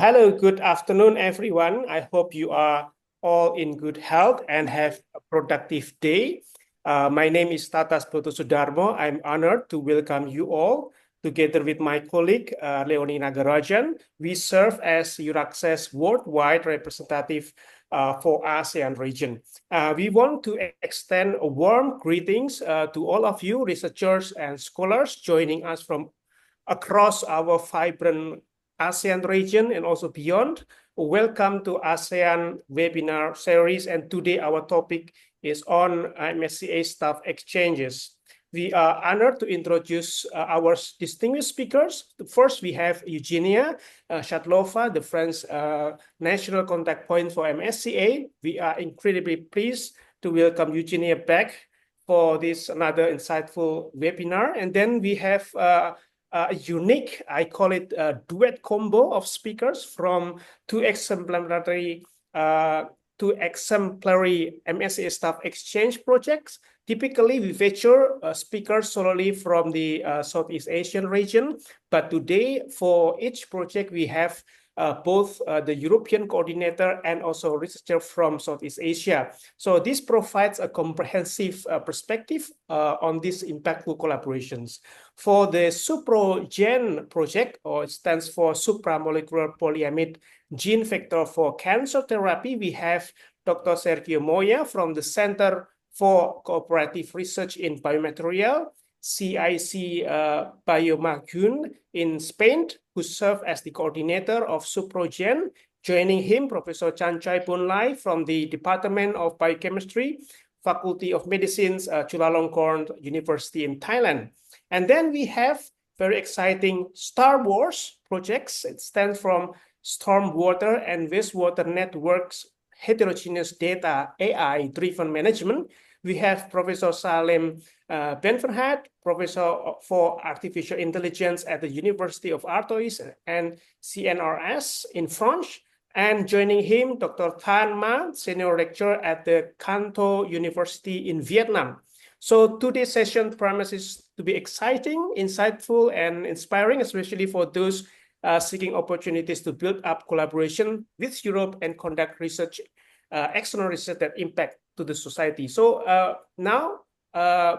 Hello, good afternoon, everyone. I hope you are all in good health and have a productive day. My name is Tatas Boto Sudarmo. I'm honored to welcome you all together with my colleague, Leonie Nagarajan. We serve as EURAXESS worldwide representative for ASEAN region. We want to extend a warm greetings to all of you researchers and scholars joining us from across our vibrant ASEAN region and also beyond. Welcome to ASEAN webinar series, and today our topic is on MSCA Staff Exchanges. We are honored to introduce our distinguished speakers. First, we have Eugenia Shadlova, the French National Contact Point for MSCA. We are incredibly pleased to welcome Eugenia back for this another insightful webinar. And then we have a unique, I call it a duet combo of speakers from two exemplary MSCA Staff Exchange projects. Typically, we feature speakers solely from the Southeast Asian region, but today for each project we have both the European coordinator and also researcher from Southeast Asia. So this provides a comprehensive perspective on these impactful collaborations. For the SuproGen project, or it stands for supramolecular polyamide gene vector for cancer therapy, we have Dr. Sergio Moya from the Center for Cooperative Research in Biomaterial, CIC Biomagun in Spain, who served as the coordinator of SuproGen. Joining him, Professor Chanchay Punlai from the Department of Biochemistry, Faculty of Medicine, Chulalongkorn University in Thailand. And then we have very exciting Star Wars projects. It stands from Stormwater and Wastewater Networks Heterogeneous Data AI-Driven Management. We have Professor Salem Benverhat, Professor for Artificial Intelligence at the University of Artois and CNRS in France. And joining him, Dr. Than Ma, Senior Lecturer at the Canto University in Vietnam. So today's session promises to be exciting, insightful, and inspiring, especially for those seeking opportunities to build up collaboration with Europe and conduct research, external research that impact to the society. So now,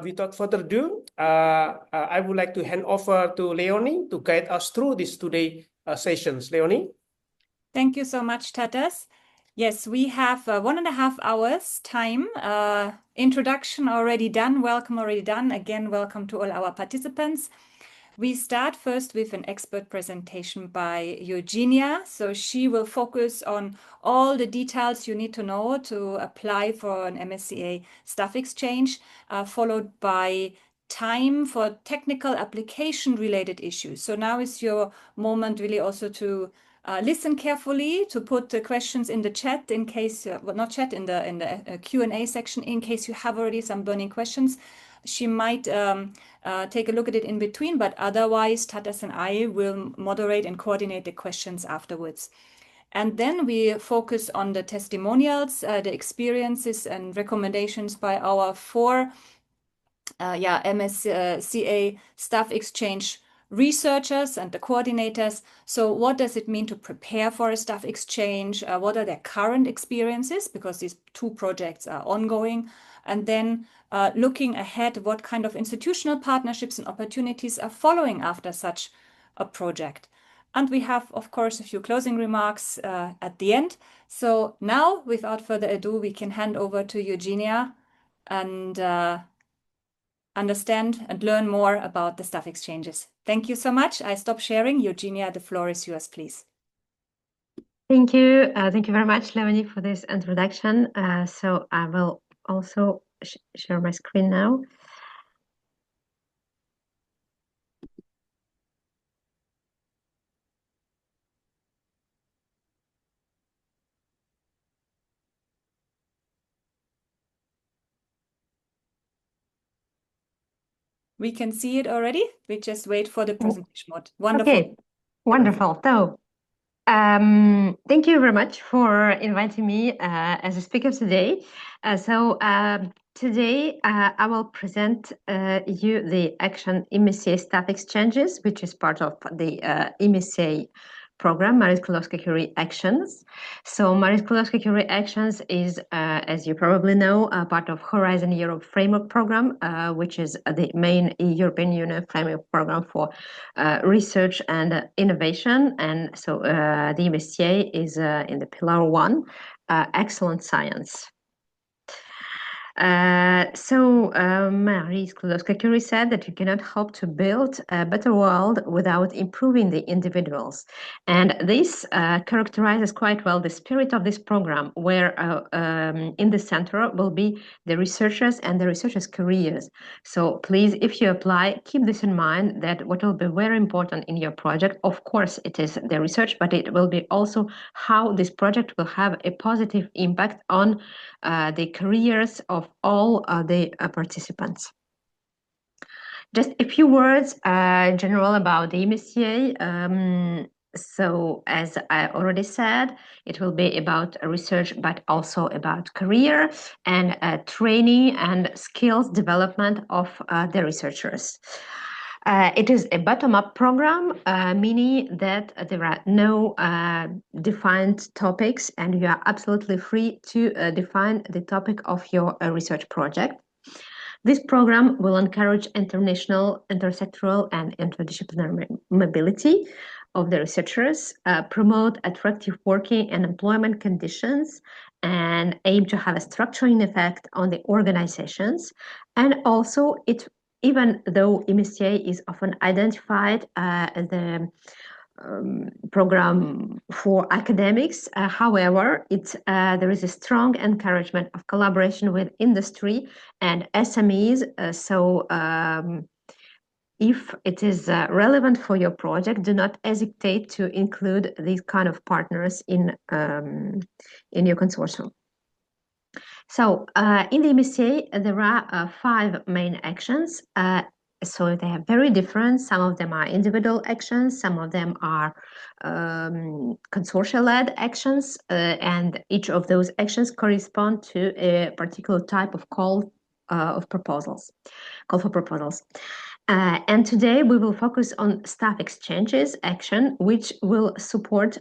without further ado, I would like to hand over to Leonie to guide us through this today sessions. Leonie? Thank you so much, Tatas. Yes, we have 1.5 hours time. Introduction already done, welcome already done. Again, welcome to all our participants. We start first with an expert presentation by Eugenia. So she will focus on all the details you need to know to apply for an MSCA Staff Exchange, followed by time for technical application related issues. So now is your moment really also to listen carefully, to put the questions in the chat in case, well, not chat, in the Q&A section in case you have already some burning questions. She might take a look at it in between, but otherwise Tatas and I will moderate and coordinate the questions afterwards. And then we focus on the testimonials, the experiences and recommendations by our 4 MSCA Staff Exchange researchers and the coordinators. So what does it mean to prepare for a staff exchange? What are their current experiences? Because these 2 projects are ongoing. And then looking ahead, what kind of institutional partnerships and opportunities are following after such a project. And we have, of course, a few closing remarks at the end. So now, without further ado, we can hand over to Eugenia and understand and learn more about the staff exchanges. Thank you so much. I stop sharing. Eugenia, the floor is yours, please. Thank you. Thank you very much, Leonie, for this introduction. So I will also share my screen now. We can see it already. We just wait for the presentation mode. Wonderful. Okay, wonderful. So thank you very much for inviting me as a speaker today. Today I will present you the action MSCA Staff Exchanges, which is part of the MSCA program, Marie Skłodowska-Curie Actions. So Marie Skłodowska-Curie Actions is, as you probably know, a part of Horizon Europe Framework Program, which is the main European Union framework program for research and innovation. And so the MSCA is in the pillar 1, excellent science. Marie Skłodowska-Curie said that you cannot hope to build a better world without improving the individuals. And this characterizes quite well the spirit of this program, where in the center will be the researchers and the researchers' careers. So please, if you apply, keep this in mind, that what will be very important in your project, of course, it is the research, but it will be also how this project will have a positive impact on the careers of all the participants. Just a few words general about the MSCA. So as I already said, it will be about research, but also about career and training and skills development of the researchers. It is a bottom-up program, meaning that there are no defined topics, and you are absolutely free to define the topic of your research project. This program will encourage international, intersectoral, and interdisciplinary mobility of the researchers, promote attractive working and employment conditions, and aim to have a structuring effect on the organizations. And also, even though MSCA is often identified as the program for academics, however, there is a strong encouragement of collaboration with industry and SMEs. If it is relevant for your project, do not hesitate to include these kind of partners in your consortium. So in the MSCA, there are 5 main actions. So they are very different. Some of them are individual actions, some of them are consortia-led actions, and each of those actions correspond to a particular type of call for proposals. And today we will focus on staff exchanges action, which will support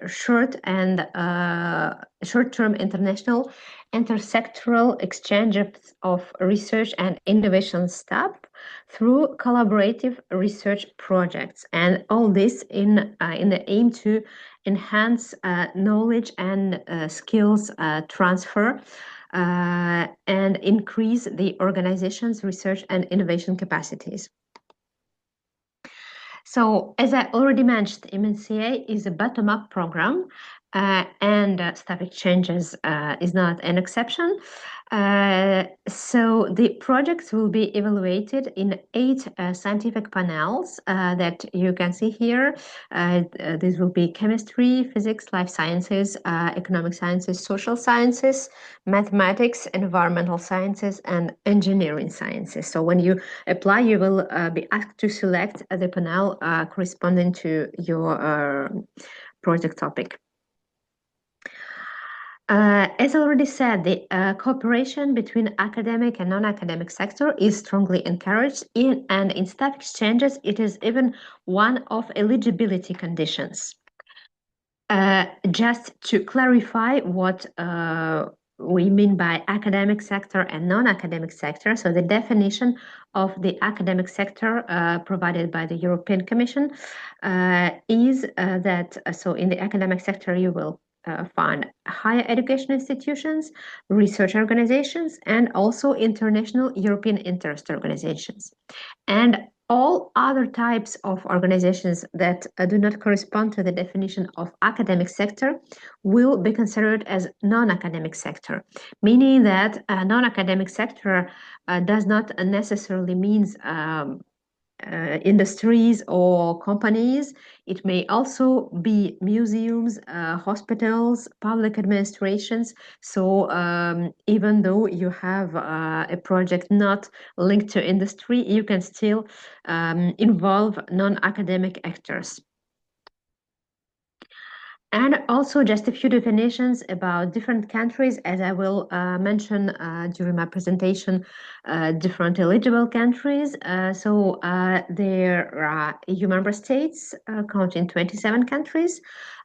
short-term international intersectoral exchanges of research and innovation staff through collaborative research projects, and all this in the aim to enhance knowledge and skills transfer and increase the organization's research and innovation capacities. So, as I already mentioned, MSCA is a bottom-up program, and Staff Exchanges is not an exception. So the projects will be evaluated in 8 scientific panels that you can see here. These will be chemistry, physics, life sciences, economic sciences, social sciences, mathematics, environmental sciences, and engineering sciences. So when you apply, you will be asked to select the panel corresponding to your project topic. As already said, the cooperation between academic and non-academic sector is strongly encouraged, and in staff exchanges, it is even one of eligibility conditions. Just to clarify what we mean by academic sector and non-academic sector, so the definition of the academic sector provided by the European Commission is that, so in the academic sector, you will find higher education institutions, research organizations, and also international European interest organizations. And all other types of organizations that do not correspond to the definition of academic sector will be considered as non-academic sector, meaning that non-academic sector does not necessarily mean industries or companies. It may also be museums, hospitals, public administrations. So even though you have a project not linked to industry, you can still involve non-academic actors. And also just a few definitions about different countries, as I will mention during my presentation, different eligible countries. There are EU member states counting 27 countries.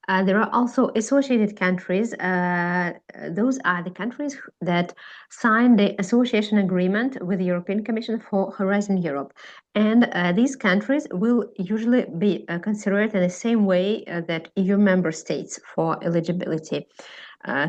There are also associated countries. Those are the countries that signed the association agreement with the European Commission for Horizon Europe. And these countries will usually be considered in the same way that EU member states for eligibility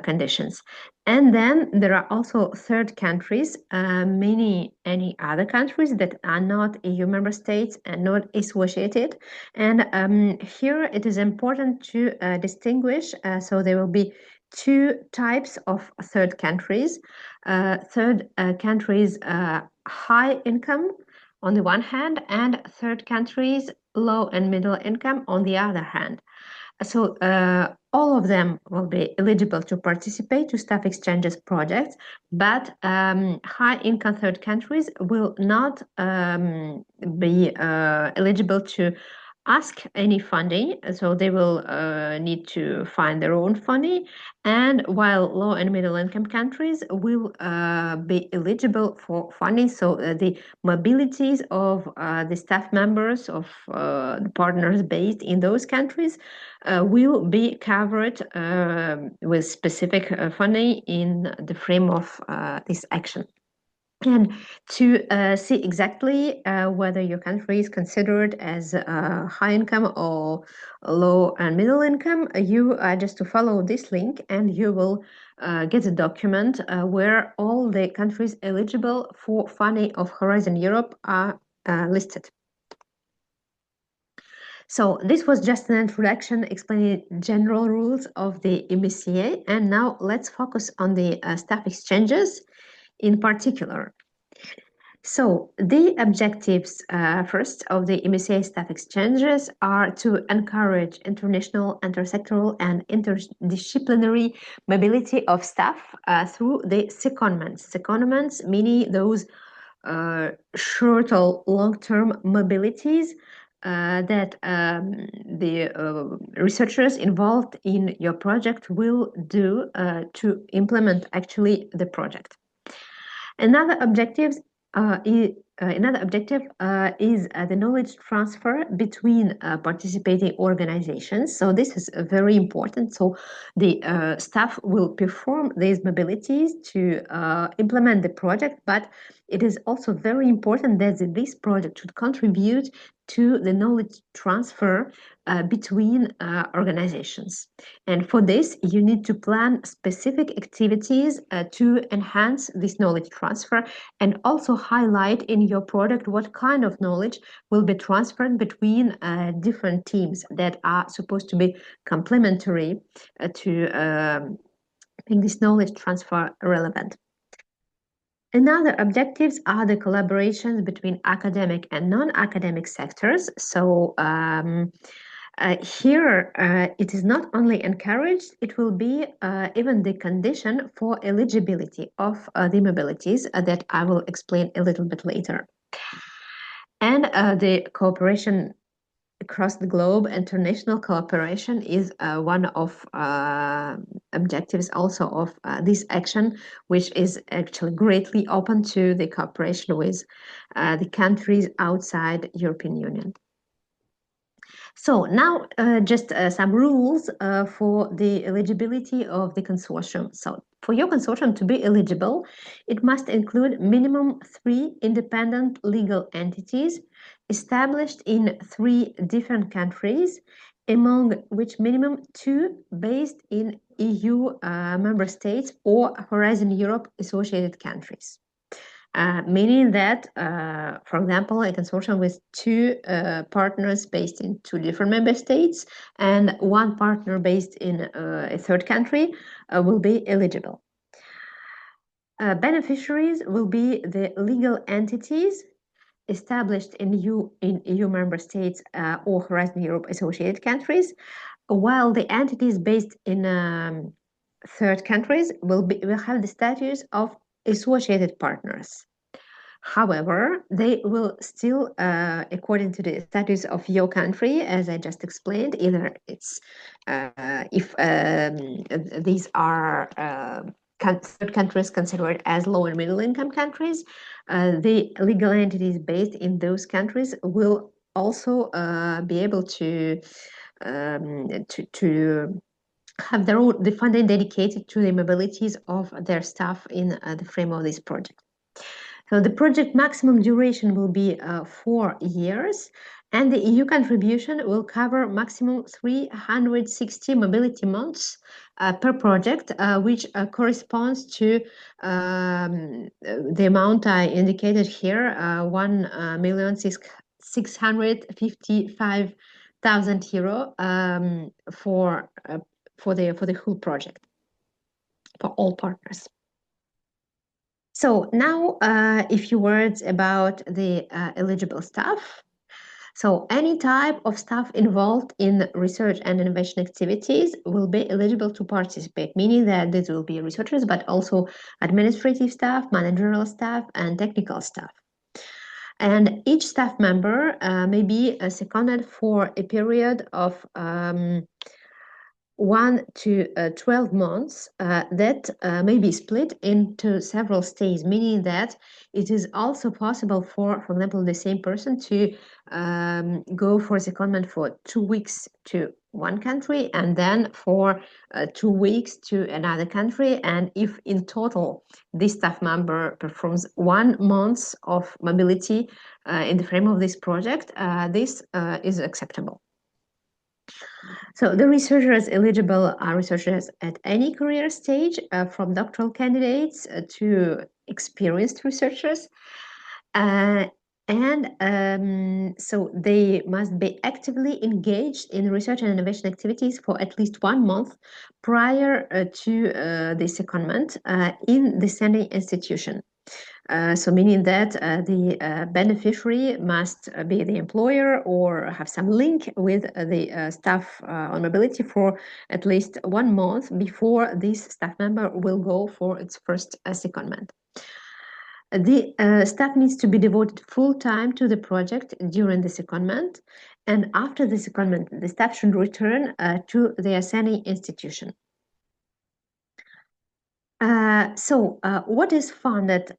conditions. And then there are also third countries, any other countries that are not EU member states and not associated. And here it is important to distinguish. So there will be two types of third countries. Third countries, high income on the one hand, and third countries, low and middle income on the other hand. So all of them will be eligible to participate to staff exchanges projects, but high-income third countries will not be eligible to ask any funding, so they will need to find their own funding. And while low and middle income countries will be eligible for funding, so the mobilities of the staff members of the partners based in those countries will be covered with specific funding in the frame of this action. And to see exactly whether your country is considered as high income or low and middle income, you just to follow this link and you will get a document where all the countries eligible for funding of Horizon Europe are listed. So this was just an introduction explaining general rules of the MSCA, and now let's focus on the staff exchanges in particular. So the objectives first of the MSCA staff exchanges are to encourage international, intersectoral and interdisciplinary mobility of staff through the secondments. Secondments meaning those short or long-term mobilities that the researchers involved in your project will do to implement actually the project. Another objective is the knowledge transfer between participating organizations. So this is very important. So the staff will perform these mobilities to implement the project, but it is also very important that this project should contribute to the knowledge transfer between organizations. And for this, you need to plan specific activities to enhance this knowledge transfer and also highlight in your product what kind of knowledge will be transferred between different teams that are supposed to be complementary to make this knowledge transfer relevant. Another objectives are the collaborations between academic and non-academic sectors. So here it is not only encouraged, it will be even the condition for eligibility of the mobilities that I will explain a little bit later. And the cooperation across the globe, international cooperation is one of objectives also of this action, which is actually greatly open to the cooperation with the countries outside European Union. So now just some rules for the eligibility of the consortium. So for your consortium to be eligible, it must include minimum 3 independent legal entities established in 3 different countries, among which minimum 2 based in EU member states or Horizon Europe associated countries. Meaning that, for example, a consortium with 2 partners based in 2 different member states and 1 partner based in a third country will be eligible. Beneficiaries will be the legal entities established in EU member states or Horizon Europe associated countries, while the entities based in third countries will have the status of associated partners. However, they will still, according to the status of your country, as I just explained, either it's if these are third countries considered as low and middle income countries, the legal entities based in those countries will also be able to have their own the funding dedicated to the mobilities of their staff in the frame of this project. So the project maximum duration will be 4 years, and the EU contribution will cover maximum 360 mobility months per project, which corresponds to the amount I indicated here, 1,655,000 euro for the whole project, for all partners. So now a few words about the eligible staff. So any type of staff involved in research and innovation activities will be eligible to participate, meaning that this will be researchers, but also administrative staff, managerial staff, and technical staff. And each staff member may be seconded for a period of 1 to 12 months that may be split into several stages, meaning that it is also possible for example, the same person to go for secondment for 2 weeks to one country and then for 2 weeks to another country. And if in total this staff member performs 1 month of mobility in the frame of this project, this is acceptable. So the researchers eligible are researchers at any career stage, from doctoral candidates to experienced researchers. So they must be actively engaged in research and innovation activities for at least 1 month prior to the secondment in the sending institution. So meaning that the beneficiary must be the employer or have some link with the staff on mobility for at least 1 month before this staff member will go for its first secondment. The staff needs to be devoted full time to the project during the secondment, and after the secondment, the staff should return to the assigning institution. So what is funded?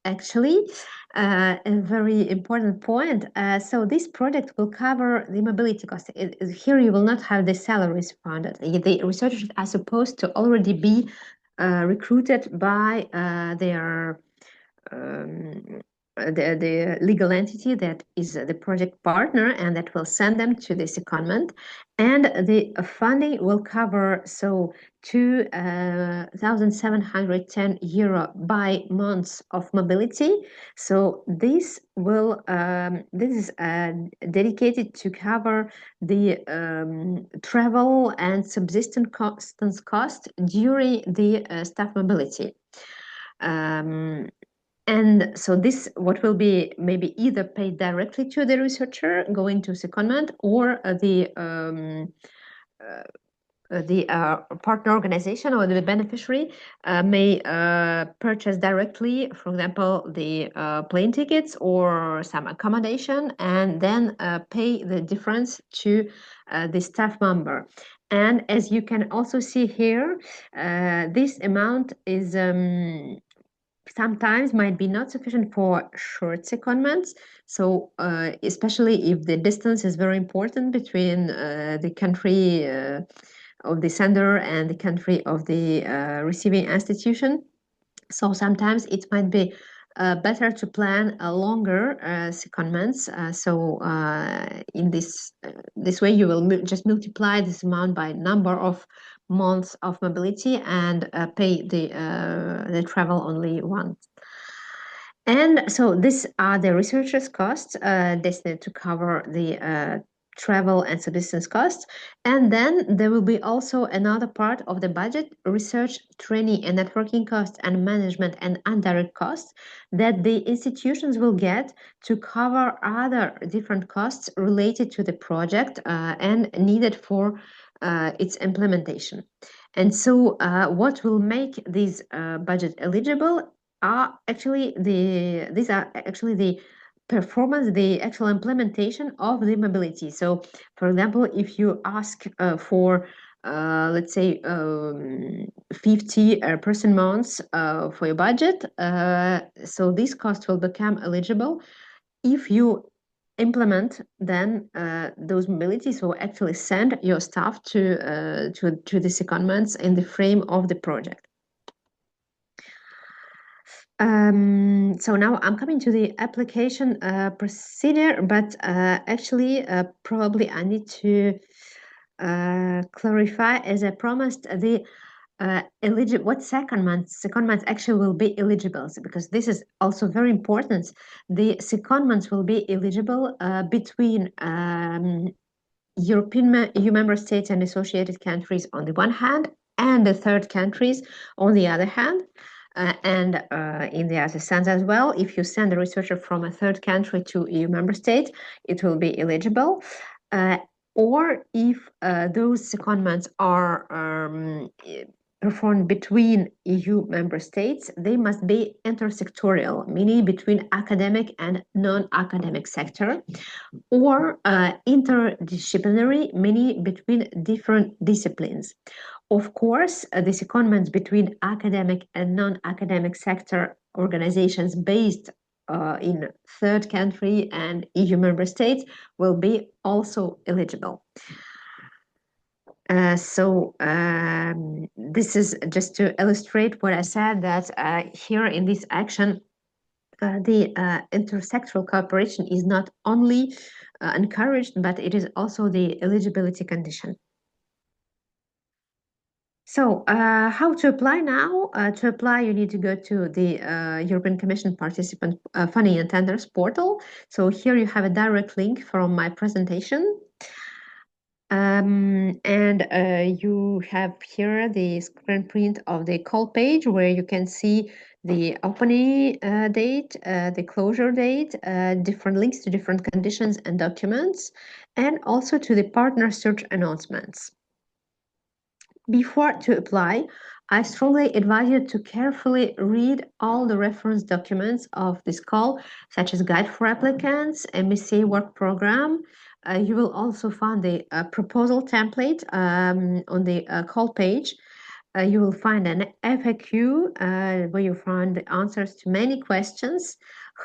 Actually, a very important point. So this project will cover the mobility cost. Here you will not have the salaries funded. The researchers are supposed to already be recruited by the legal entity that is the project partner and that will send them to the secondment, and the funding will cover 2,710 euro by months of mobility. So this will this is dedicated to cover the travel and subsistence cost during the staff mobility. And so this, what will be maybe either paid directly to the researcher going to secondment, or the partner organization or the beneficiary may purchase directly, for example, the plane tickets or some accommodation, and then pay the difference to the staff member. And as you can also see here, this amount is sometimes might be not sufficient for short secondments. So especially if the distance is very important between the country of the sender and the country of the receiving institution. So sometimes it might be better to plan a longer secondments. In this way, you will just multiply this amount by number of months of mobility and pay the travel only once. And so these are the researchers' costs destined to cover the travel and subsistence costs. And then there will be also another part of the budget, research, training and networking costs, and management and indirect costs that the institutions will get to cover other different costs related to the project and needed for its implementation. And so what will make this budget eligible are actually the performance, the actual implementation of the mobility. So, for example, if you ask for let's say 50 person months for your budget, so this cost will become eligible if you implement then those mobility. So actually send your staff to the secondments in the frame of the project. So now I'm coming to the application procedure, but actually probably I need to clarify, as I promised, the what secondments actually will be eligible, because this is also very important. The secondments will be eligible between European EU member states and associated countries on the one hand, and the third countries on the other hand. And in the other sense as well, if you send a researcher from a third country to EU member state, it will be eligible. Or if those secondments are performed between EU member states, they must be intersectorial, meaning between academic and non-academic sector, or interdisciplinary, meaning between different disciplines. Of course, the secondments between academic and non-academic sector organizations based in third country and EU member states will be also eligible. This is just to illustrate what I said, that here in this action, the intersectoral cooperation is not only encouraged, but it is also the eligibility condition. So how to apply now? To apply, you need to go to the European Commission Participant Funding and Tenders portal. So here you have a direct link from my presentation. And you have here the screen print of the call page, where you can see the opening date, the closure date, different links to different conditions and documents, and also to the partner search announcements. Before to apply, I strongly advise you to carefully read all the reference documents of this call, such as Guide for Applicants, MSCA Work Program. You will also find the proposal template on the call page. You will find an FAQ where you find the answers to many questions,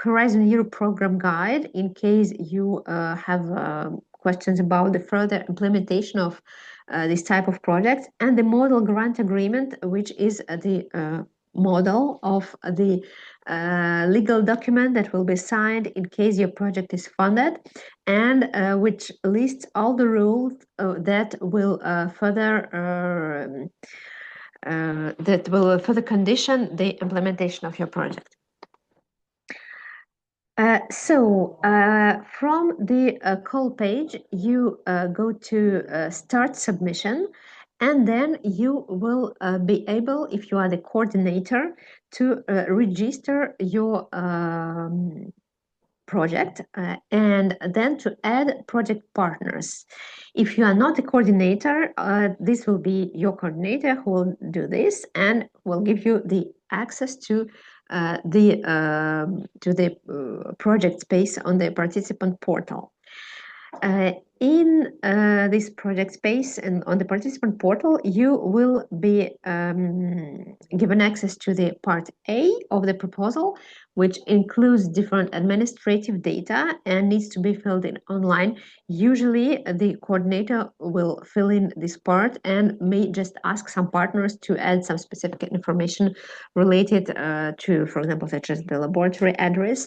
Horizon Europe Program Guide in case you have questions about the further implementation of this type of project, and the model grant agreement, which is the model of the legal document that will be signed in case your project is funded, and which lists all the rules that will further condition the implementation of your project. From the call page, you go to Start Submission, and then you will be able, if you are the coordinator, to register your project and then to add project partners. If you are not a coordinator, this will be your coordinator who will do this and will give you the access to the project space on the participant portal. In this project space and on the participant portal, you will be given access to the part A of the proposal, which includes different administrative data and needs to be filled in online. Usually, the coordinator will fill in this part and may just ask some partners to add some specific information related to, for example, such as the laboratory address.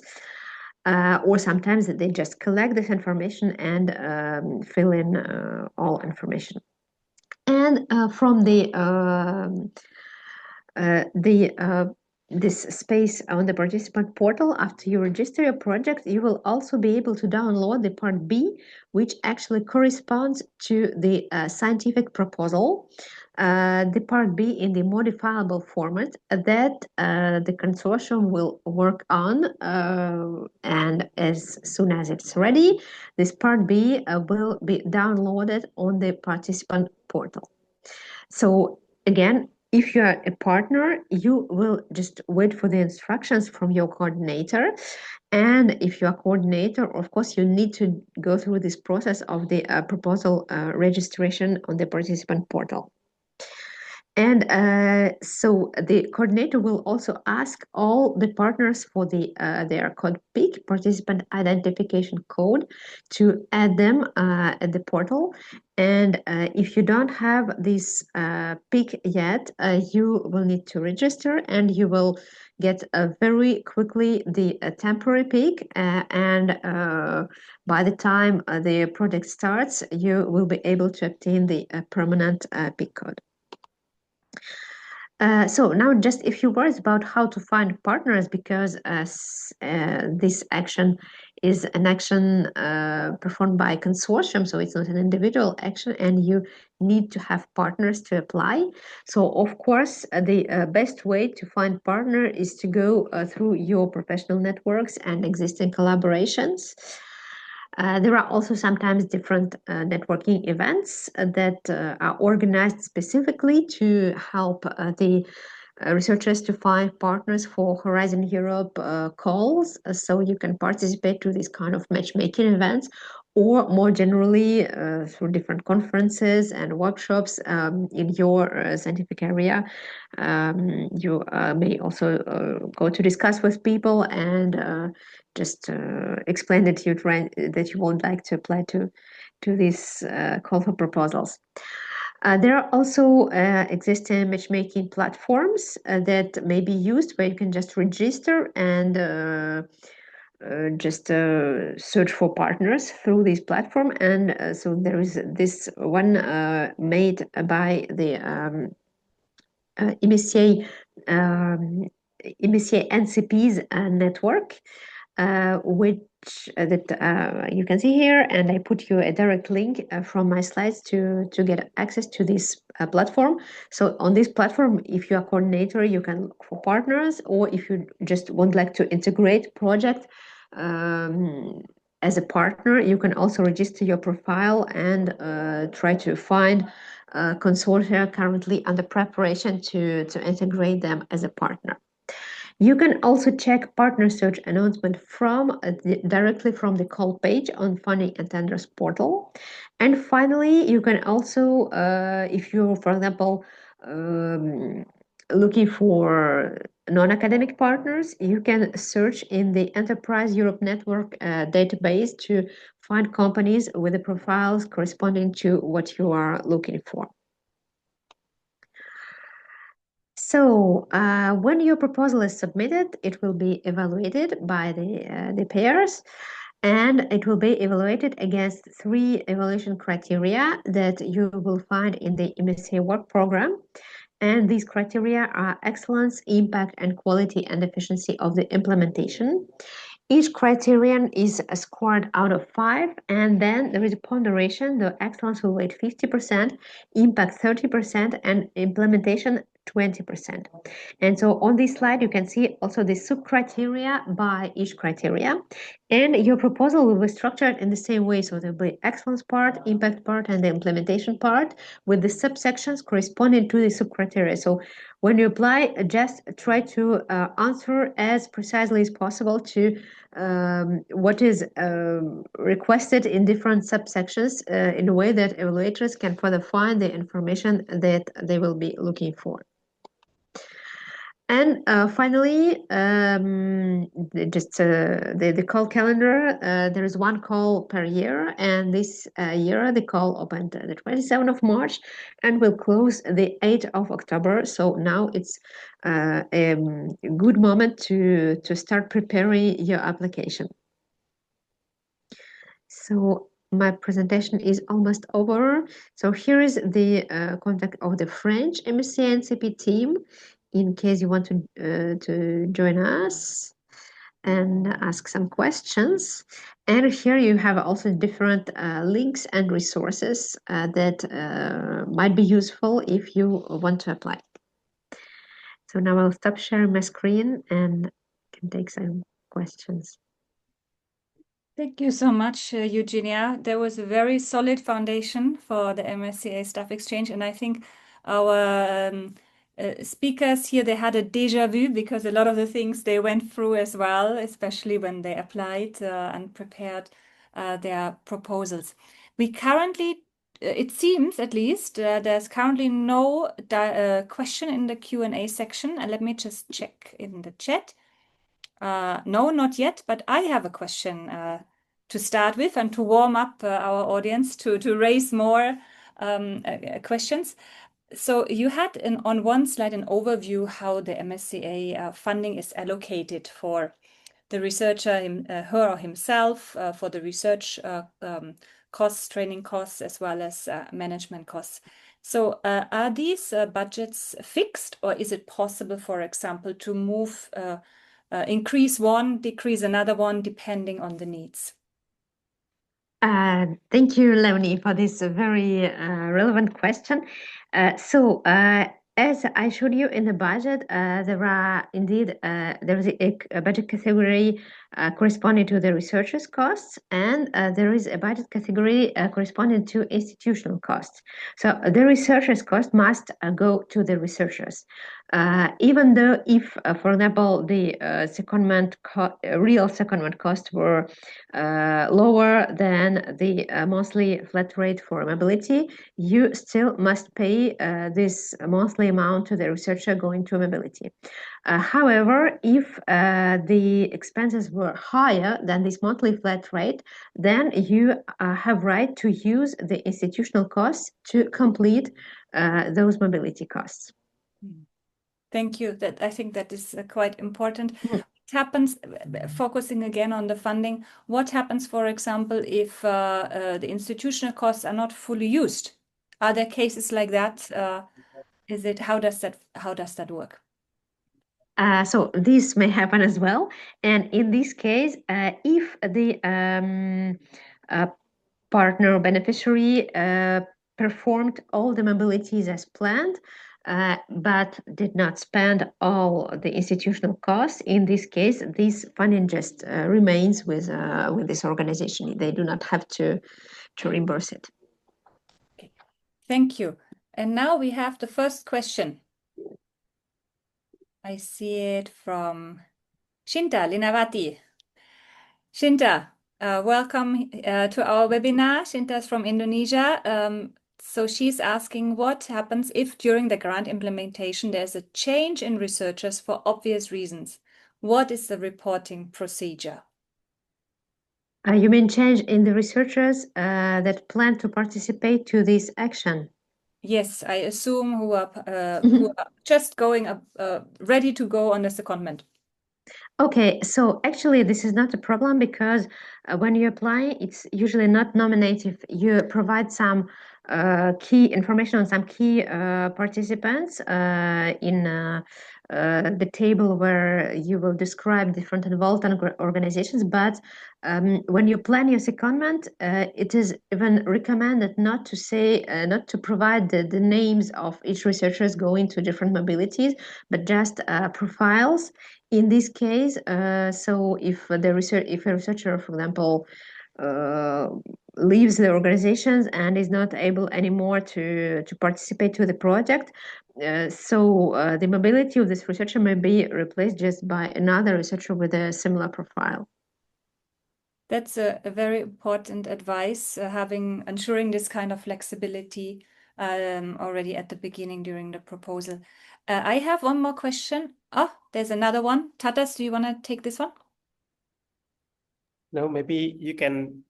Or sometimes they just collect this information and fill in all information. And from this space on the participant portal, after you register your project, you will also be able to download the part B, which actually corresponds to the scientific proposal. The part B in the modifiable format that the consortium will work on, and as soon as it's ready, this part B will be downloaded on the participant portal. So again, if you are a partner, you will just wait for the instructions from your coordinator. And if you are coordinator, of course, you need to go through this process of the proposal registration on the participant portal. And so the coordinator will also ask all the partners for their code PIC, participant identification code, to add them at the portal. And if you don't have this PIC yet, you will need to register, and you will get very quickly the temporary PIC. And by the time the project starts, you will be able to obtain the permanent PIC code. So now just a few words about how to find partners, because this action is an action performed by a consortium, so it's not an individual action, and you need to have partners to apply. So of course, the best way to find partner is to go through your professional networks and existing collaborations. There are also sometimes different networking events that are organized specifically to help the researchers to find partners for Horizon Europe calls. So you can participate to this kind of matchmaking events, or more generally through different conferences and workshops in your scientific area. You may also go to discuss with people and just explain that you would like to apply to this call for proposals. There are also existing matchmaking platforms that may be used, where you can just register and just search for partners through this platform. And so there is this one made by the MSCA NCP's network, which that you can see here, and I put you a direct link from my slides to get access to this platform. So on this platform, if you are coordinator, you can look for partners, or if you just would like to integrate project as a partner, you can also register your profile and try to find consortia currently under preparation to integrate them as a partner. You can also check partner search announcement from directly from the call page on Funding and Tenders portal. And finally, you can also, if you're, for example, looking for non-academic partners, you can search in the Enterprise Europe Network database to find companies with the profiles corresponding to what you are looking for. So when your proposal is submitted, it will be evaluated by the pairs, and it will be evaluated against 3 evaluation criteria that you will find in the MSCA work program. And these criteria are excellence, impact, and quality and efficiency of the implementation. Each criterion is scored out of 5, and then there is a ponderation. The excellence will weight 50%, impact 30%, and implementation 20%. And so on this slide, you can see also the sub-criteria by each criteria. And your proposal will be structured in the same way. So there'll be excellence part, impact part, and the implementation part, with the subsections corresponding to the sub-criteria. So when you apply, just try to answer as precisely as possible to what is requested in different subsections in a way that evaluators can further find the information that they will be looking for. And finally, just the call calendar, there is 1 call per year, and this year the call opened the 27th of March and will close the 8th of October. So now it's a good moment to start preparing your application. So my presentation is almost over. So here is the contact of the French MSCA NCP team, in case you want to join us and ask some questions. And here you have also different links and resources that might be useful if you want to apply. So now I'll stop sharing my screen and can take some questions. Thank you so much, Eugenia. There was a very solid foundation for the MSCA Staff Exchange, and I think our speakers here, they had a déjà vu because a lot of the things they went through as well, especially when they applied and prepared their proposals. We currently, it seems at least, there's currently no question in the Q&A section. And let me just check in the chat. No, not yet, but I have a question to start with and to warm up our audience to raise more questions. So you had on one slide an overview how the MSCA funding is allocated for the researcher, her or himself, for the research costs, training costs, as well as management costs. So are these budgets fixed, or is it possible, for example, to move, increase one, decrease another one, depending on the needs? Thank you, Leonie, for this very relevant question. As I showed you in the budget, there are indeed there is a budget category corresponding to the researchers' costs, and there is a budget category corresponding to institutional costs. So the researchers' cost must go to the researchers, even though if, for example, the real secondment costs were lower than the monthly flat rate for mobility, you still must pay this monthly amount to the researcher going to mobility. However, if the expenses were higher than this monthly flat rate, then you have right to use the institutional costs to complete those mobility costs. Thank you. I think that is quite important. What happens, focusing again on the funding, what happens, for example, if the institutional costs are not fully used? Are there cases like that? How does that work? So this may happen as well. And in this case, if the partner or beneficiary performed all the mobilities as planned, but did not spend all the institutional costs, in this case, this funding just remains with this organization. They do not have to reimburse it. Okay. Thank you. And now we have the first question. I see it from Shinta Linavati. Shinta, welcome to our webinar. Shinta is from Indonesia. So she's asking what happens if during the grant implementation there's a change in researchers for obvious reasons. What is the reporting procedure? You mean change in the researchers that plan to participate to this action? Yes, I assume who are just going ready to go on the secondment. Okay, so actually this is not a problem because when you apply, it's usually not nominative. You provide some key information on some key participants in the table where you will describe different involved organizations. But when you plan your secondment, it is even recommended not to say, not to provide the names of each researchers going to different mobilities, but just profiles. In this case, so if a researcher, for example, leaves the organizations and is not able anymore to participate to the project, so the mobility of this researcher may be replaced just by another researcher with a similar profile. That's a very important advice, ensuring this kind of flexibility already at the beginning during the proposal. I have one more question. Oh, there's another one. Tatas, do you want to take this one? No, maybe you can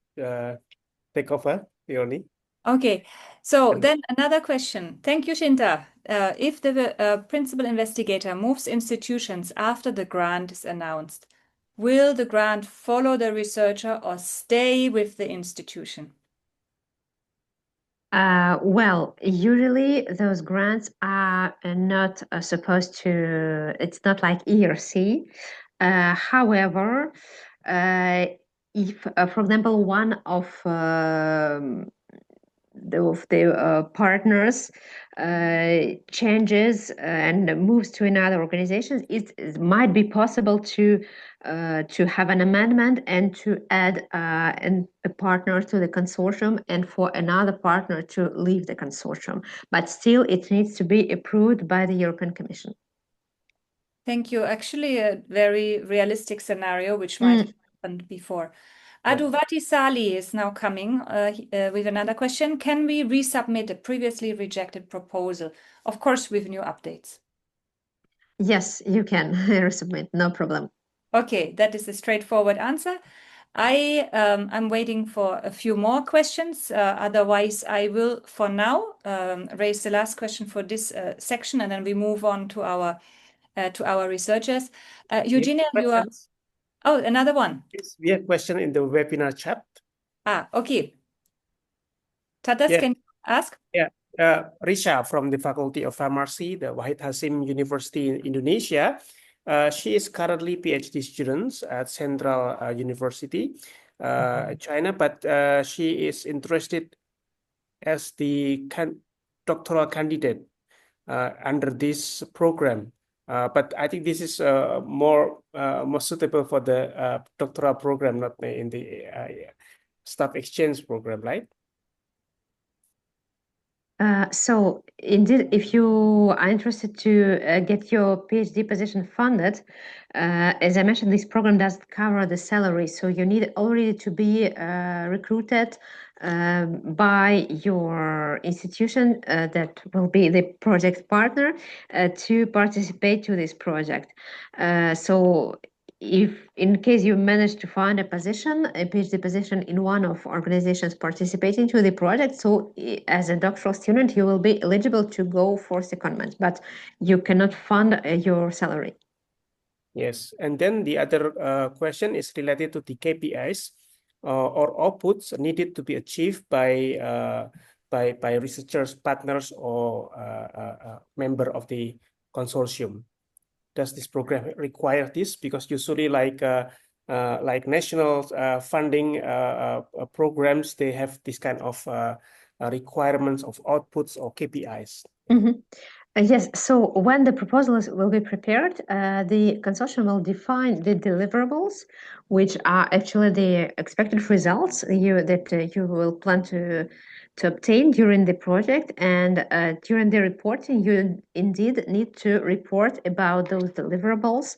take over, Leonie. Okay, so then another question. Thank you, Shinta. If the principal investigator moves institutions after the grant is announced, will the grant follow the researcher or stay with the institution? Well, usually those grants are not supposed to, it's not like ERC. However, if, for example, one of partners changes and moves to another organization, it might be possible to have an amendment and to add a partner to the consortium and for another partner to leave the consortium. But still, it needs to be approved by the European Commission. Thank you. Actually, a very realistic scenario, which might have happened before. Aduvati Sali is now coming with another question. Can we resubmit a previously rejected proposal? Of course, with new updates. Yes, you can resubmit, no problem. Okay, that is a straightforward answer. I'm waiting for a few more questions. Otherwise, I will, for now, raise the last question for this section, and then we move on to our researchers. Eugenia, you are... Oh, another one. Yes, we have a question in the webinar chat. Okay. Tatas, can you ask? Yeah, Risha from the Faculty of Pharmacy, the Wahid Hasim University in Indonesia. She is currently PhD student at Central University, China, but she is interested as the doctoral candidate under this program. But I think this is more suitable for the doctoral program, not in the staff exchange program, right? So indeed, if you are interested to get your PhD position funded, as I mentioned, this program doesn't cover the salary. So you need already to be recruited by your institution that will be the project partner to participate to this project. So if in case you manage to find a PhD position in one of organizations participating to the project, so as a doctoral student, you will be eligible to go for secondment, but you cannot fund your salary. Yes, and then the other question is related to the KPIs or outputs needed to be achieved by researchers, partners, or member of the consortium. Does this program require this? Because usually, like national funding programs, they have this kind of requirements of outputs or KPIs. Yes, so when the proposals will be prepared, the consortium will define the deliverables, which are actually the expected results that you will plan to obtain during the project. And during the reporting, you indeed need to report about those deliverables.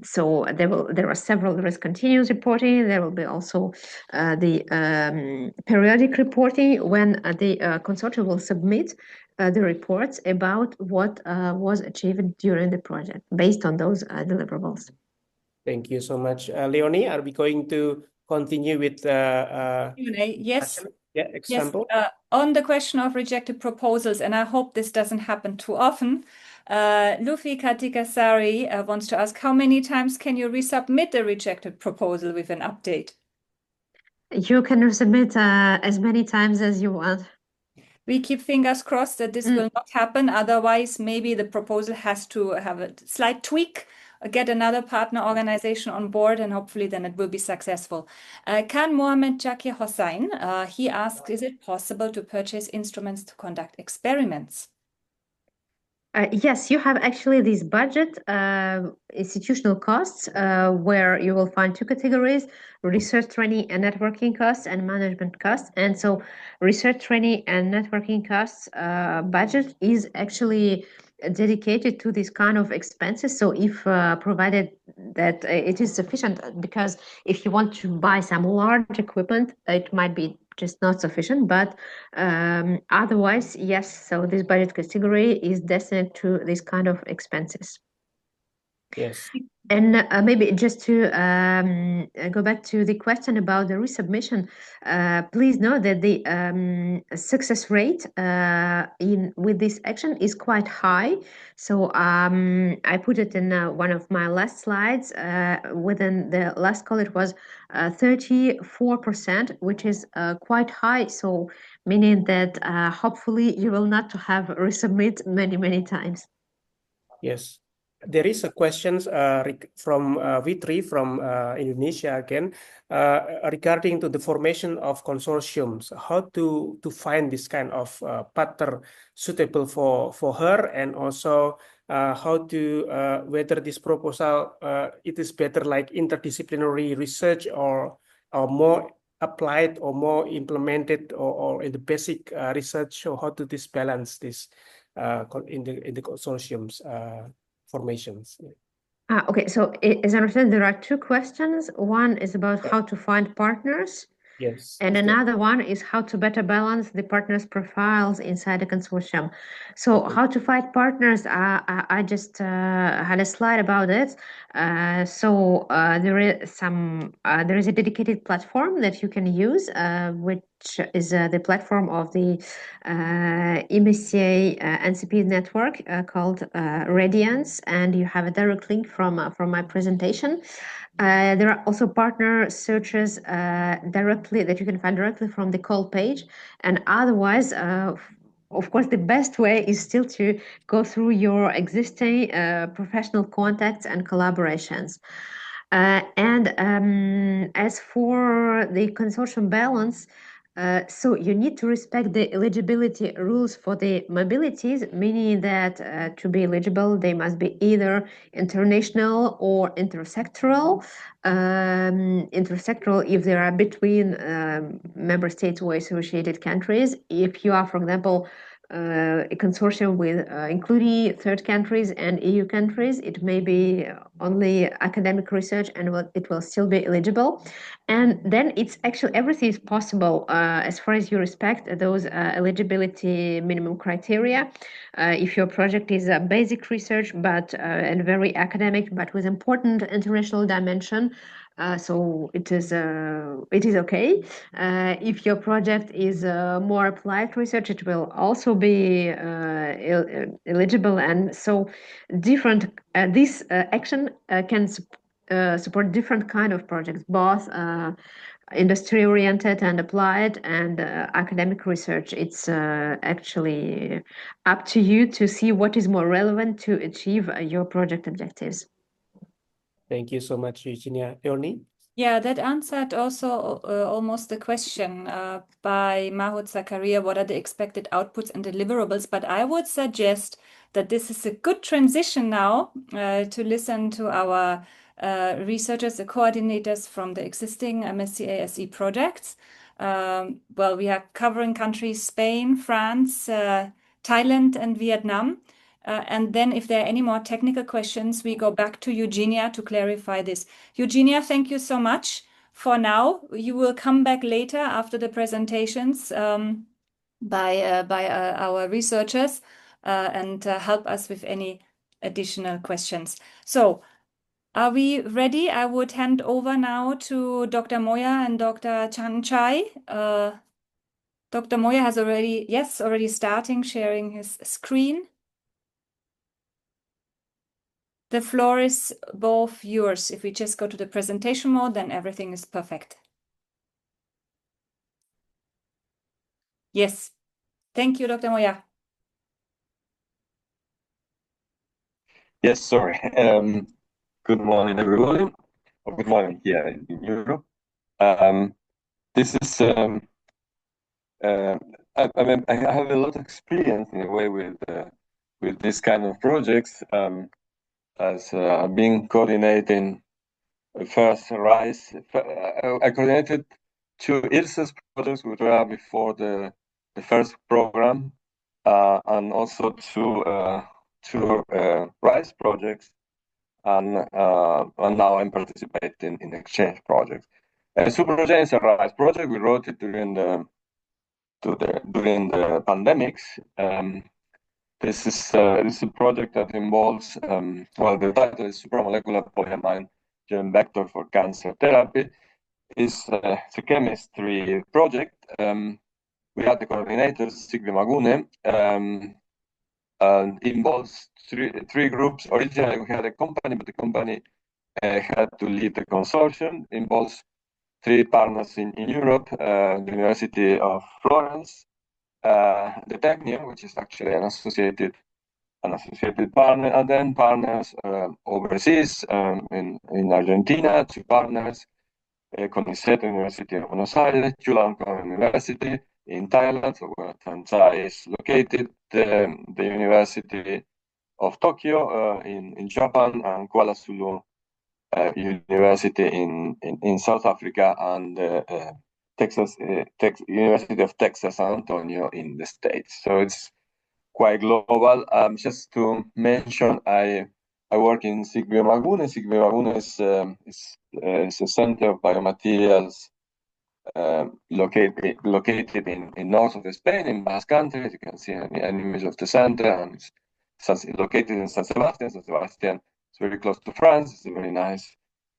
So there are several. There is continuous reporting. There will be also the periodic reporting when the consortium will submit the reports about what was achieved during the project based on those deliverables. Thank you so much. Leonie, are we going to continue with yes. Example? Yes, on the question of rejected proposals, and I hope this doesn't happen too often, Luffy Katikasari wants to ask, how many times can you resubmit a rejected proposal with an update? You can resubmit as many times as you want. We keep fingers crossed that this will not happen. Otherwise, maybe the proposal has to have a slight tweak, get another partner organization on board, and hopefully then it will be successful. Khan Mohammed Jakir Hossain, he asks, is it possible to purchase instruments to conduct experiments? Yes, you have actually this budget institutional costs where you will find two categories: research training and networking costs and management costs. And so research training and networking costs budget is actually dedicated to this kind of expenses. So if provided that it is sufficient, because if you want to buy some large equipment, it might be just not sufficient, but otherwise, yes. So this budget category is destined to this kind of expenses. Yes. And maybe just to go back to the question about the resubmission, please know that the success rate with this action is quite high. So I put it in one of my last slides. Within the last call, it was 34%, which is quite high. So meaning that hopefully you will not have resubmit many times. Yes. there is a question from Vitri from Indonesia again regarding to the formation of consortiums. How to find this kind of partner suitable for her, and also how to whether this proposal it is better like interdisciplinary research or more applied or more implemented or in the basic research. So how to this balance this in the consortiums formations? Okay, so as I understand, there are two questions. One is about how to find partners, Yes. and another one is how to better balance the partners' profiles inside the consortium. So Okay. how to find partners, I just had a slide about it. There is a dedicated platform that you can use, which is the platform of the MSCA NCP network called Radiance, and you have a direct link from my presentation. There are also partner searches directly that you can find directly from the call page, and otherwise, of course, the best way is still to go through your existing professional contacts and collaborations. As for the consortium balance, so you need to respect the eligibility rules for the mobilities, meaning that to be eligible, they must be either international or intersectoral. Intersectoral if they are between member states or associated countries. If you are, for example, a consortium with including third countries and EU countries, it may be only academic research and it will still be eligible. And then it's actually everything is possible as far as you respect those eligibility minimum criteria. If your project is a basic research and very academic, but with important international dimension, so it is okay. If your project is more applied research, it will also be eligible. And so different this action can support different kind of projects, both industry oriented and applied and academic research. It's actually up to you to see what is more relevant to achieve your project objectives. Thank you so much, Eugenia. Eoni? Yeah, that answered also almost the question by Mahut Zakaria, what are the expected outputs and deliverables? But I would suggest that this is a good transition now to listen to our researchers, the coordinators from the existing MSCA SE projects. Well, we are covering countries Spain, France, Thailand, and Vietnam. And then if there are any more technical questions, we go back to Eugenia to clarify this. Eugenia, thank you so much. For now, you will come back later after the presentations by our researchers and help us with any additional questions. So, are we ready? I would hand over now to Dr. Moya and Dr. Chan Chai. Dr. Moya has already starting sharing his screen. The floor is both yours. If we just go to the presentation mode, then everything is perfect. Yes. Thank you, Dr. Moya. Yes, sorry. Good morning, everybody. Or good morning here in Europe. This is, I have a lot of experience in a way with this kind of projects. As I've been coordinating first RISE. I coordinated two EURAXESS projects which were before the first program, and also two RISE projects, and now I'm participating in exchange projects. Supergen is a RISE project. We wrote it during the pandemics. This is a project that involves, well, the title is Supramolecular Polyamine Gene Vector for Cancer Therapy. It's a chemistry project. We had the coordinators, Sigrid Magune, and involves three groups. Originally, we had a company, but the company had to leave the consortium. Involves three partners in Europe, the University of Florence, the Technion, which is actually an associated an associated partner, and then partners overseas in Argentina, 2 partners, CONICET University of Buenos Aires, Chulalongkorn University in Thailand, so where Kansai is located, the University of Tokyo in Japan, and Kuala Lumpur University in South Africa, and University of Texas San Antonio in the States. So it's quite global. Just to mention, I work in SIG Biomagune. SIG Biomagune is a center of biomaterials located in north of Spain, in Basque Country. As you can see an image of the center, and it's located in San Sebastian. San Sebastian is very close to France. It's a very nice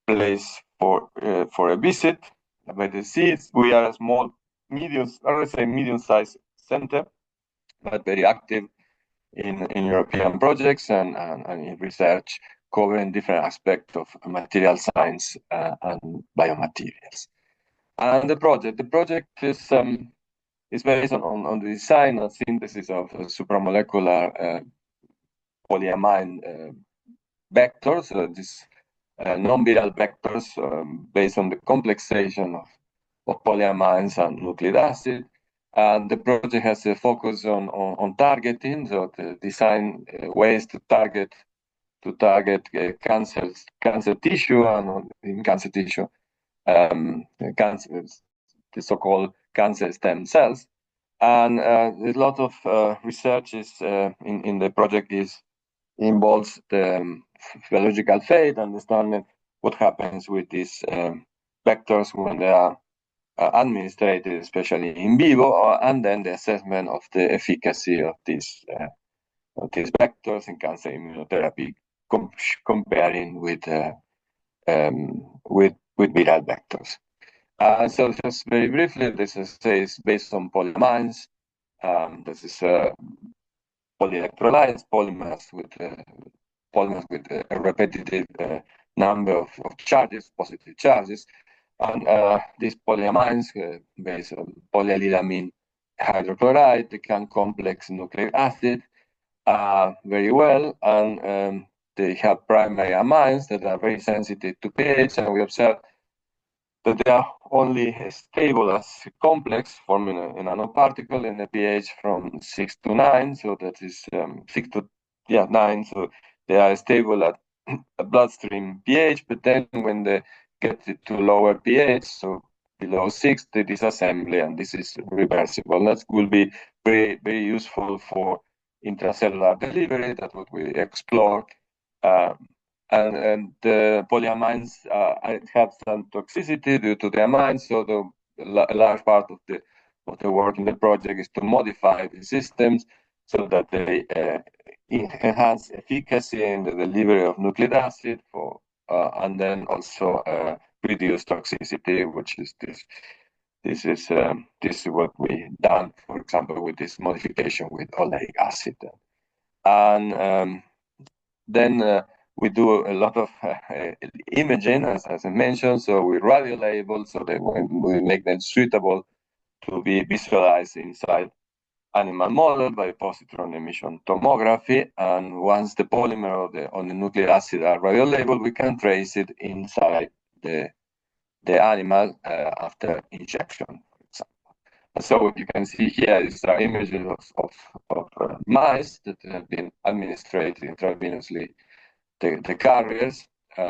place for a visit by the sea. We are a small, medium-sized center, but very active in European projects and in research covering different aspects of material science and biomaterials. And the project is based on the design and synthesis of supramolecular polyamine vectors. These non-viral vectors based on the complexation of polyamines and nucleic acid. And the project has a focus on targeting, so the design ways to target cancer tissue, and in cancer tissue, the so-called cancer stem cells. And a lot of research is in the project involves the biological fate, understanding what happens with these vectors when they are administrated, especially in vivo, and then the assessment of the efficacy of these vectors in cancer immunotherapy, comparing with viral vectors. So just very briefly, this is based on polyamines. This is polyelectrolytes, polymers with a repetitive number of charges, positive charges. And these polyamines, based on polyallylamine hydrochloride, they can complex nucleic acid very well, and they have primary amines that are very sensitive to pH, and we observe that they are only stable as complex, forming a nanoparticle in a pH from 6 to 9, so that is 6 to 9, so they are stable at a bloodstream pH, but then when they get it to lower pH, so below 6, they disassembly, and this is reversible. That will be very, very useful for intracellular delivery. That's what we explore. And the polyamines have some toxicity due to the amines, so a large part of the work in the project is to modify the systems so that they enhance efficacy in the delivery of nucleic acid, and then also reduce toxicity, which is this is what we done, for example, with this modification with oleic acid, and then we do a lot of imaging, as I mentioned. So we radio label, so that we make them suitable to be visualized inside animal model by positron emission tomography. And once the polymer on the nucleic acid are radio labeled, we can trace it inside the animal after injection, for example. And so what you can see here is images of mice that have been administered intravenously the carriers,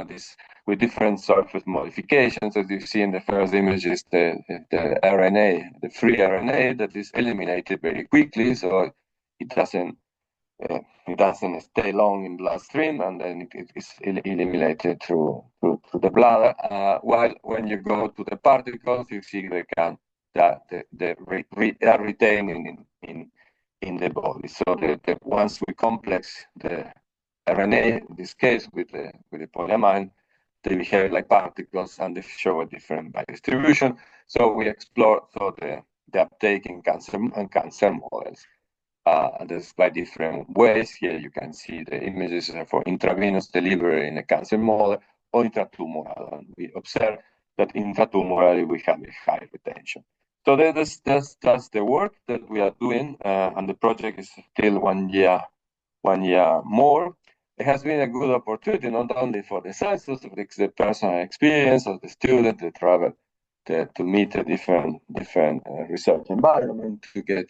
this with different surface modifications. As you see in the first image is the RNA, the free RNA that is eliminated very quickly, so it doesn't stay long in bloodstream, and then it is eliminated through the bladder. While when you go to the particles, you see they are retained in the body. So once we complex the RNA, in this case with the polyamine, they behave like particles and they show a different biodistribution. So we explore the uptake in cancer models. There's by different ways. Here you can see the images for intravenous delivery in a cancer model or intratumoral, and we observe that intratumorally we have a high retention. So that's the work that we are doing, and the project is still 1 year 1 year more. It has been a good opportunity not only for the scientists, but the personal experience of the student, the travel, to meet a different research environment, to get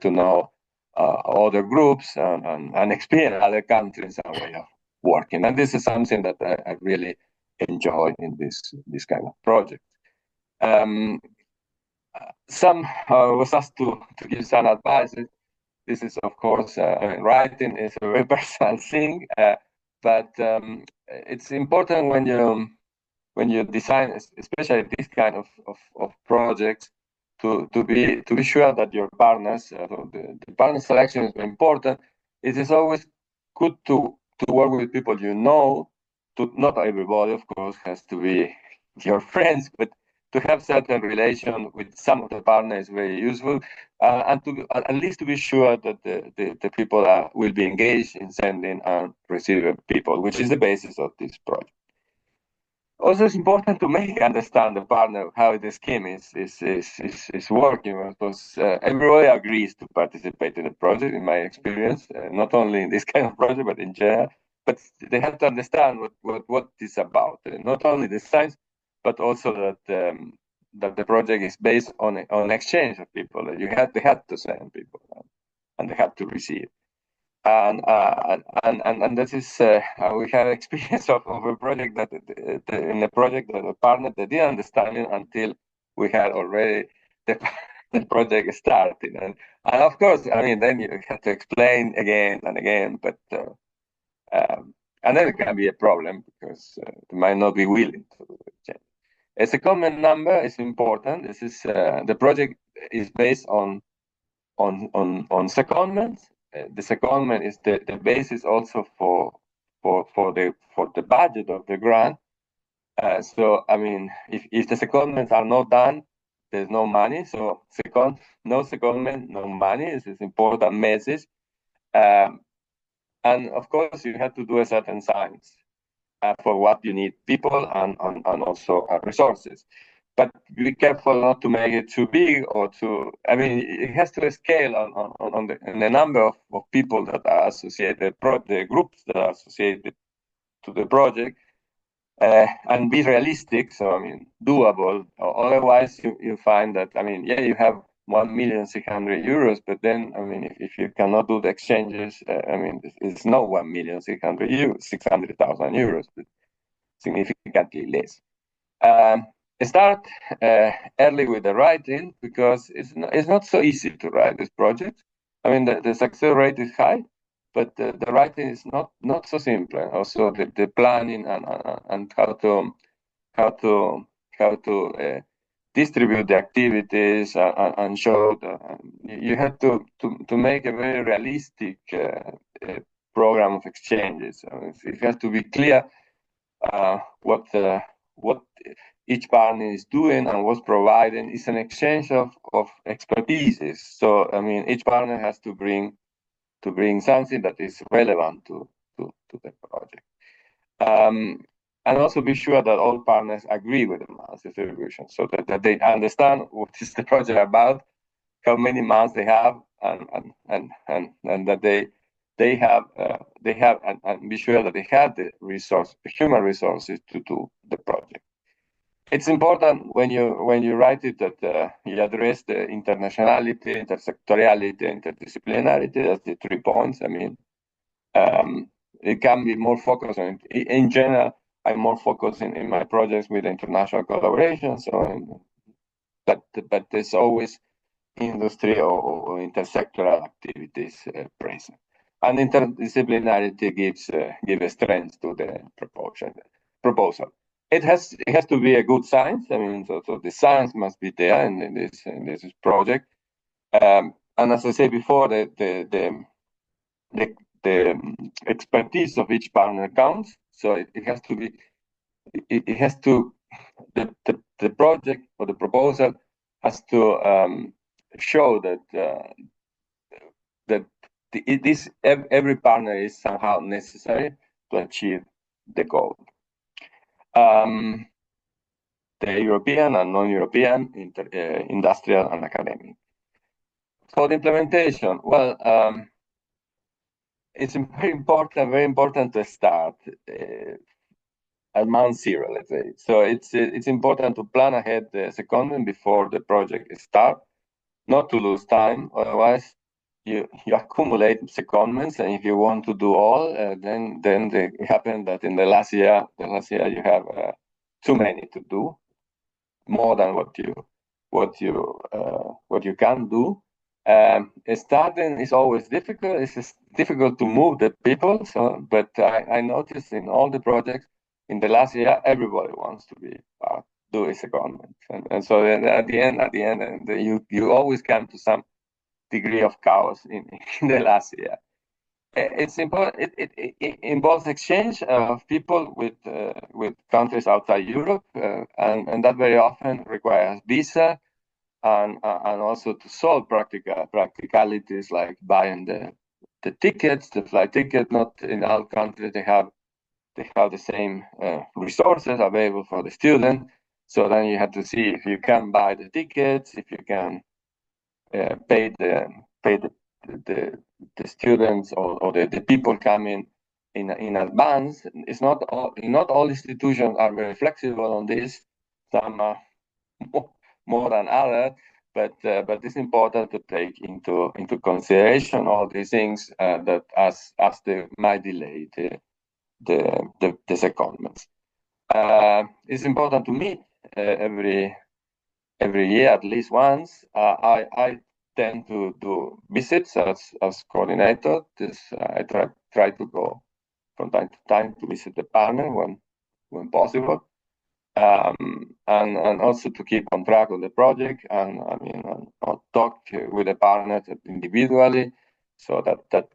to know other groups and experience other countries and way of working. And this is something that I really enjoy in this kind of project. Some was asked to give some advice. This is, of course, writing is a very personal thing, but it's important when you design, especially this kind of projects, to be sure that your partners, the partner selection is very important. It is always good to work with people you know. Not everybody, of course, has to be your friends, but to have certain relation with some of the partners is very useful, and to at least to be sure that the people will be engaged in sending and receiving people, which is the basis of this project. Also, it's important to understand the partner how the scheme is working, because everybody agrees to participate in the project. In my experience, not only in this kind of project but in general, but they have to understand what it's about. Not only the science, but also that the project is based on exchange of people. That they had to send people, and they had to receive. And this is we have experience of a project that in a project that a partner that didn't understand it until we had already the project started, and of course, I mean, then you have to explain again and again, but and then it can be a problem because they might not be willing to change. A secondment number is important. This is the project is based on secondments. The secondment is the basis also for the budget of the grant. So I mean, if the secondments are not done, there's no money. So no secondment, no money. This is important message. And of course, you have to do a certain science for what you need, people and also resources. But be careful not to make it too big or too. I mean, it has to scale on the number of people that are associated, the groups that are associated to the project, and be realistic. So I mean, doable. Otherwise, you find that you have 1,600,000 euros, but then I mean, if you cannot do the exchanges, it's not 1,600,000 euros, but significantly less. Start early with the writing, because it's not so easy to write this project. I mean, the success rate is high, but the writing is not so simple. Also, the planning and how to distribute the activities and show you have to make a very realistic program of exchanges. It has to be clear what each partner is doing and what's providing. Is an exchange of expertises. So I mean, each partner has to bring something that is relevant to the project, and also be sure that all partners agree with the mass distribution, so that they understand what is the project about, how many months they have, and that they have and be sure that they have the human resources to do the project. It's important when you write it that you address the internationality, intersectoriality, interdisciplinarity. That's the 3 points. I mean, it can be more focused on. In general, I'm more focused in my projects with international collaboration. So, but there's always industry or intersectoral activities present, and interdisciplinarity gives strength to the proposal. It has to be a good science. I mean, so the science must be there in this project. And as I said before, the expertise of each partner counts. So it has to be. It has to. The project or the proposal has to show that every partner is somehow necessary to achieve the goal. The European and non-European, industrial and academic. For the implementation, well, it's very important to start at month zero, let's say. So it's important to plan ahead the secondment before the project starts, not to lose time. Otherwise, you accumulate secondments, and if you want to do all, then it happens that in the last year you have too many to do, more than what you can do. Starting is always difficult. It's just difficult to move the people. So, but I noticed in all the projects in the last year, everybody wants to be do a secondment, and so then at the end, you always come to some degree of chaos in the last year. It's important. It involves exchange of people with countries outside Europe, and that very often requires visa, and also to solve practicalities like buying the tickets, the flight ticket. Not in all countries they have the same resources available for the student. So then you have to see if you can buy the tickets, if you can pay the students or the people coming in advance. It's not all institutions are very flexible on this. Some are more than others, but it's important to take into consideration all these things that as they might delay the secondments. It's important to meet every year at least once. I tend to do visits as coordinator. I try to go from time to time to visit the partner when possible, and also to keep on track of the project, and talk with the partners individually, so that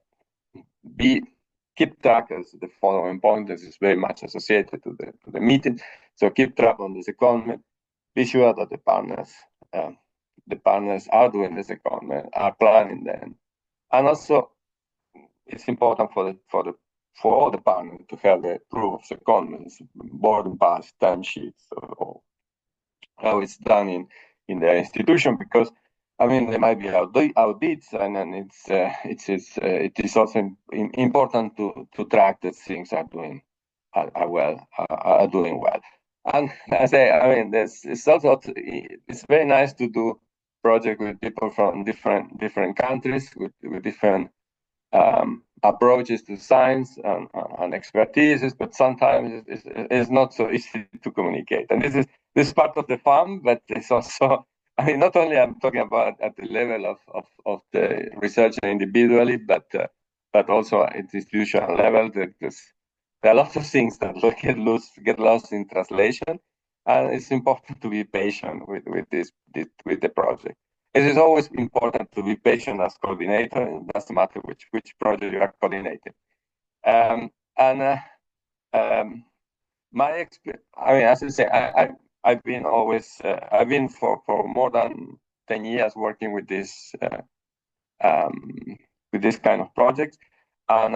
keep track, as the following point. This is very much associated to the meeting. So keep track on the secondment. Be sure that the partners are doing the secondment, are planning them, and also it's important for all the partners to have the proof of secondments, boarding pass, time sheets, or how it's done in their institution, because there might be audits, and then it is also important to track that things are doing well. And I say, it's very nice to do project with people from different countries with different approaches to science and expertise, but sometimes it's not so easy to communicate. And this is part of the fun, but it's also, not only I'm talking about at the level of the researcher individually, but also at the institutional level. There are lots of things that get lost in translation, and it's important to be patient with the project. It is always important to be patient as coordinator. It doesn't matter which project you are coordinating. My experience, as I say, I've been for more than 10 years working with this kind of projects, and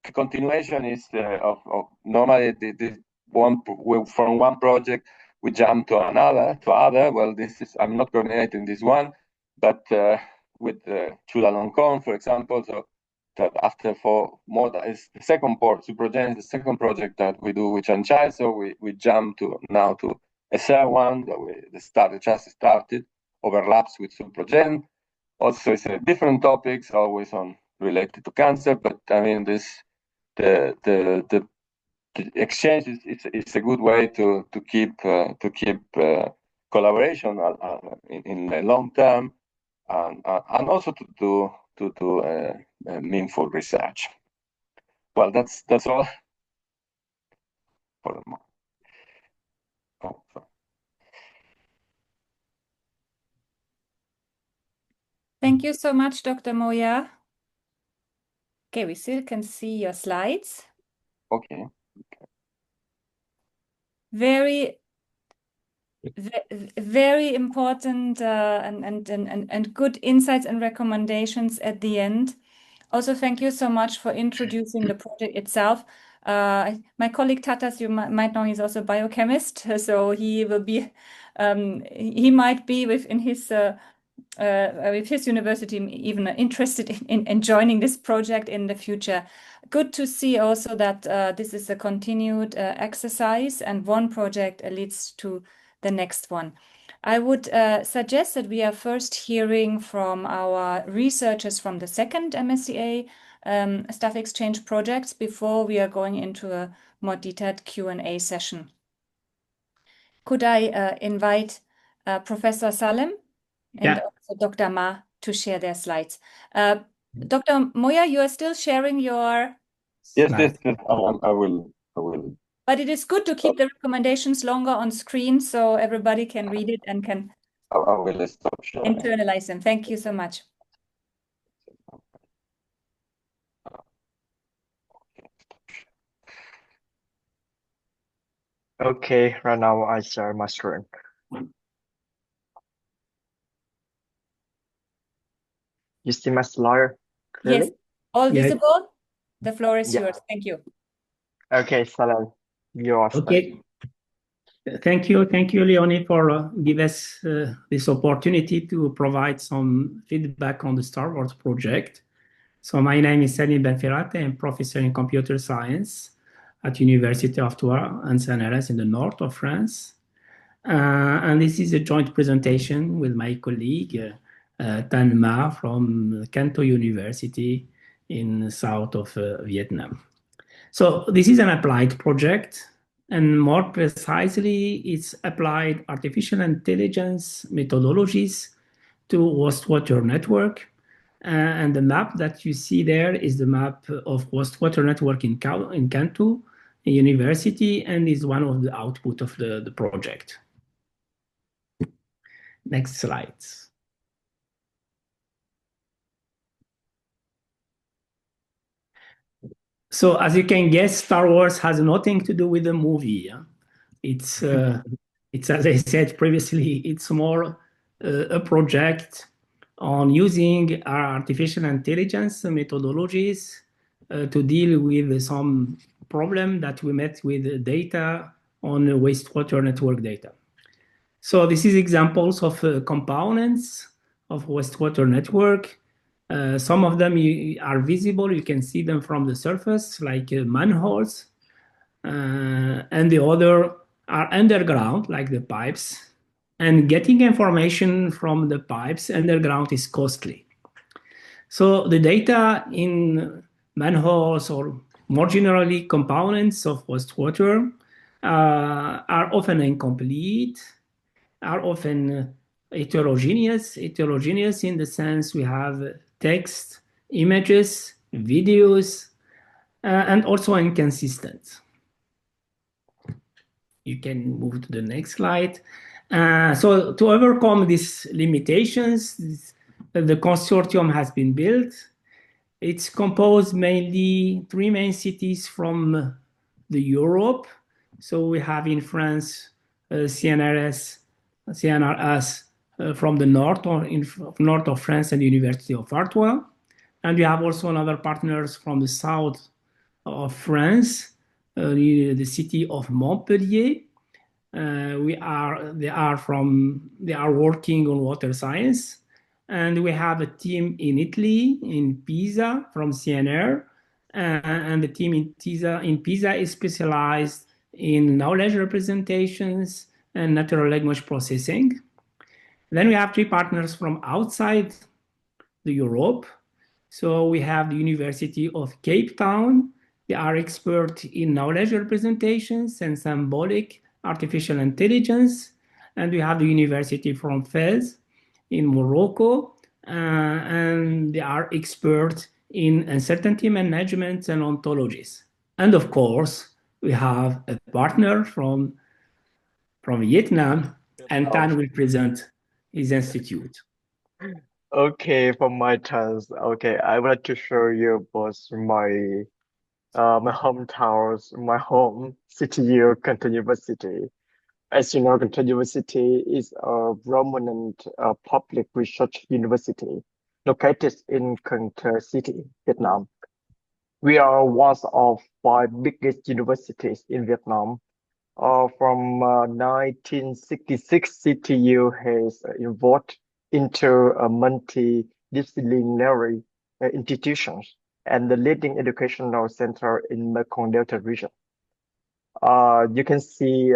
the continuation is of normally from one project we jump to other. Well, I'm not coordinating this one, but with Chulalongkorn, for example, so that after for more than is the second port, Suprogen is the second project that we do with Chanchai, so we jump to a third one that just started, overlaps with Suprogen. Also, it's different topics, always related to cancer, but the exchange is a good way to keep collaboration in the long term, and also to do meaningful research. Well, that's all for the moment. Thank you so much, Dr. Moya. Okay, we still can see your slides. Okay. Very important and good insights and recommendations at the end. Also, thank you so much for introducing the project itself. My colleague Tatas, you might know, he's also a biochemist, so he will be, he might be within his if his university even interested in joining this project in the future. Good to see also that this is a continued exercise, and one project leads to the next one. I would suggest that we are first hearing from our researchers from the second MSCA Staff Exchange projects before we are going into a more detailed Q&A session. Could I invite Professor Salem and also Dr. Ma to share their slides? Dr. Moya, you are still sharing your Yes, I will. But it is good to keep the recommendations longer on screen so everybody can read it and can I will stop sharing. internalize them. Thank you so much. Okay, right now I share my screen. You see my slide clearly? Yes, all visible. The floor is Yeah. yours. Thank you. Okay, Salem, your Okay. Thank you, Leonie, for giving us this opportunity to provide some feedback on the Star Wars project. So my name is Salim Benferrate. I'm professor in computer science at University of Tours and CNRS in the north of France. And this is a joint presentation with my colleague Tan Ma from Canto University in the south of Vietnam. So this is an applied project, and more precisely, it's applied artificial intelligence methodologies to wastewater network. And the map that you see there is the map of wastewater network in Canto University, and is one of the output of the project. Next slides. So as you can guess, Star Wars has nothing to do with the movie. Yeah? It's as I said previously, it's more a project on using our artificial intelligence methodologies to deal with some problem that we met with data on wastewater network data. So this is examples of components of wastewater network. Some of them are visible. You can see them from the surface, like manholes. And the other are underground, like the pipes. And getting information from the pipes underground is costly. So the data in manholes, or more generally components of wastewater, are often incomplete, are often heterogeneous in the sense we have text, images, videos, and also inconsistent. You can move to the next slide. So to overcome these limitations, the consortium has been built. It's composed mainly 3 main cities from the Europe. So we have in France CNRS from the north, or in north of France, and the University of Artois. And we have also another partners from the south of France, the city of Montpellier. They are working on water science. And we have a team in Italy, in Pisa, from CNR. And the team in Pisa is specialized in knowledge representations and natural language processing. Then we have 3 partners from outside the Europe. So we have the University of Cape Town. They are experts in knowledge representations and symbolic artificial intelligence. And we have the University from Fez in Morocco, and they are experts in uncertainty management and ontologies. And of course, we have a partner from Vietnam, and Tan will present his institute. Okay, for my turns. Okay, I would like to show you both my hometowns, my home city, Canto University. As you know, Canto University is a prominent public research university located in Canto City, Vietnam. We are one of 5 biggest universities in Vietnam. From 1966, CTU has involved into a multidisciplinary institutions and the leading educational center in Mekong Delta region. You can see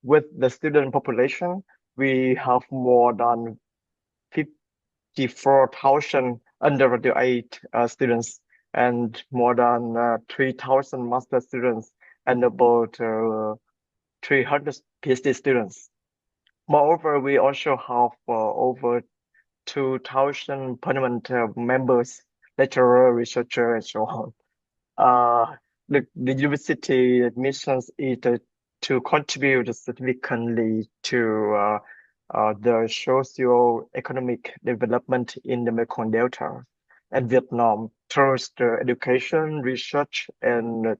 with the student population, we have more than 54,000 undergraduate students and more than 3,000 master students and about 300 PhD students. Moreover, we also have over 2,000 permanent members, lecturer, researcher, and so on. The university missions is to contribute significantly to the socio-economic development in the Mekong Delta and Vietnam through the education, research, and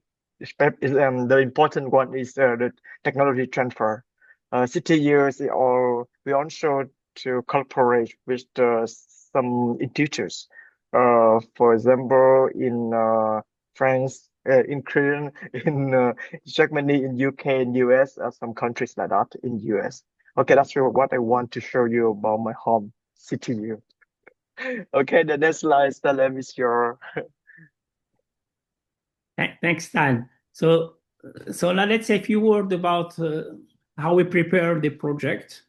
the important one is the technology transfer. City years, we also to cooperate with some institutes. For example, in France, in Korea, in Germany, in UK, in US, some countries like that in US. Okay, that's what I want to show you about my home city view. Okay, the next slide, Stalem, is your. Thanks, Stan. So now let's say a few words about how we prepare the project.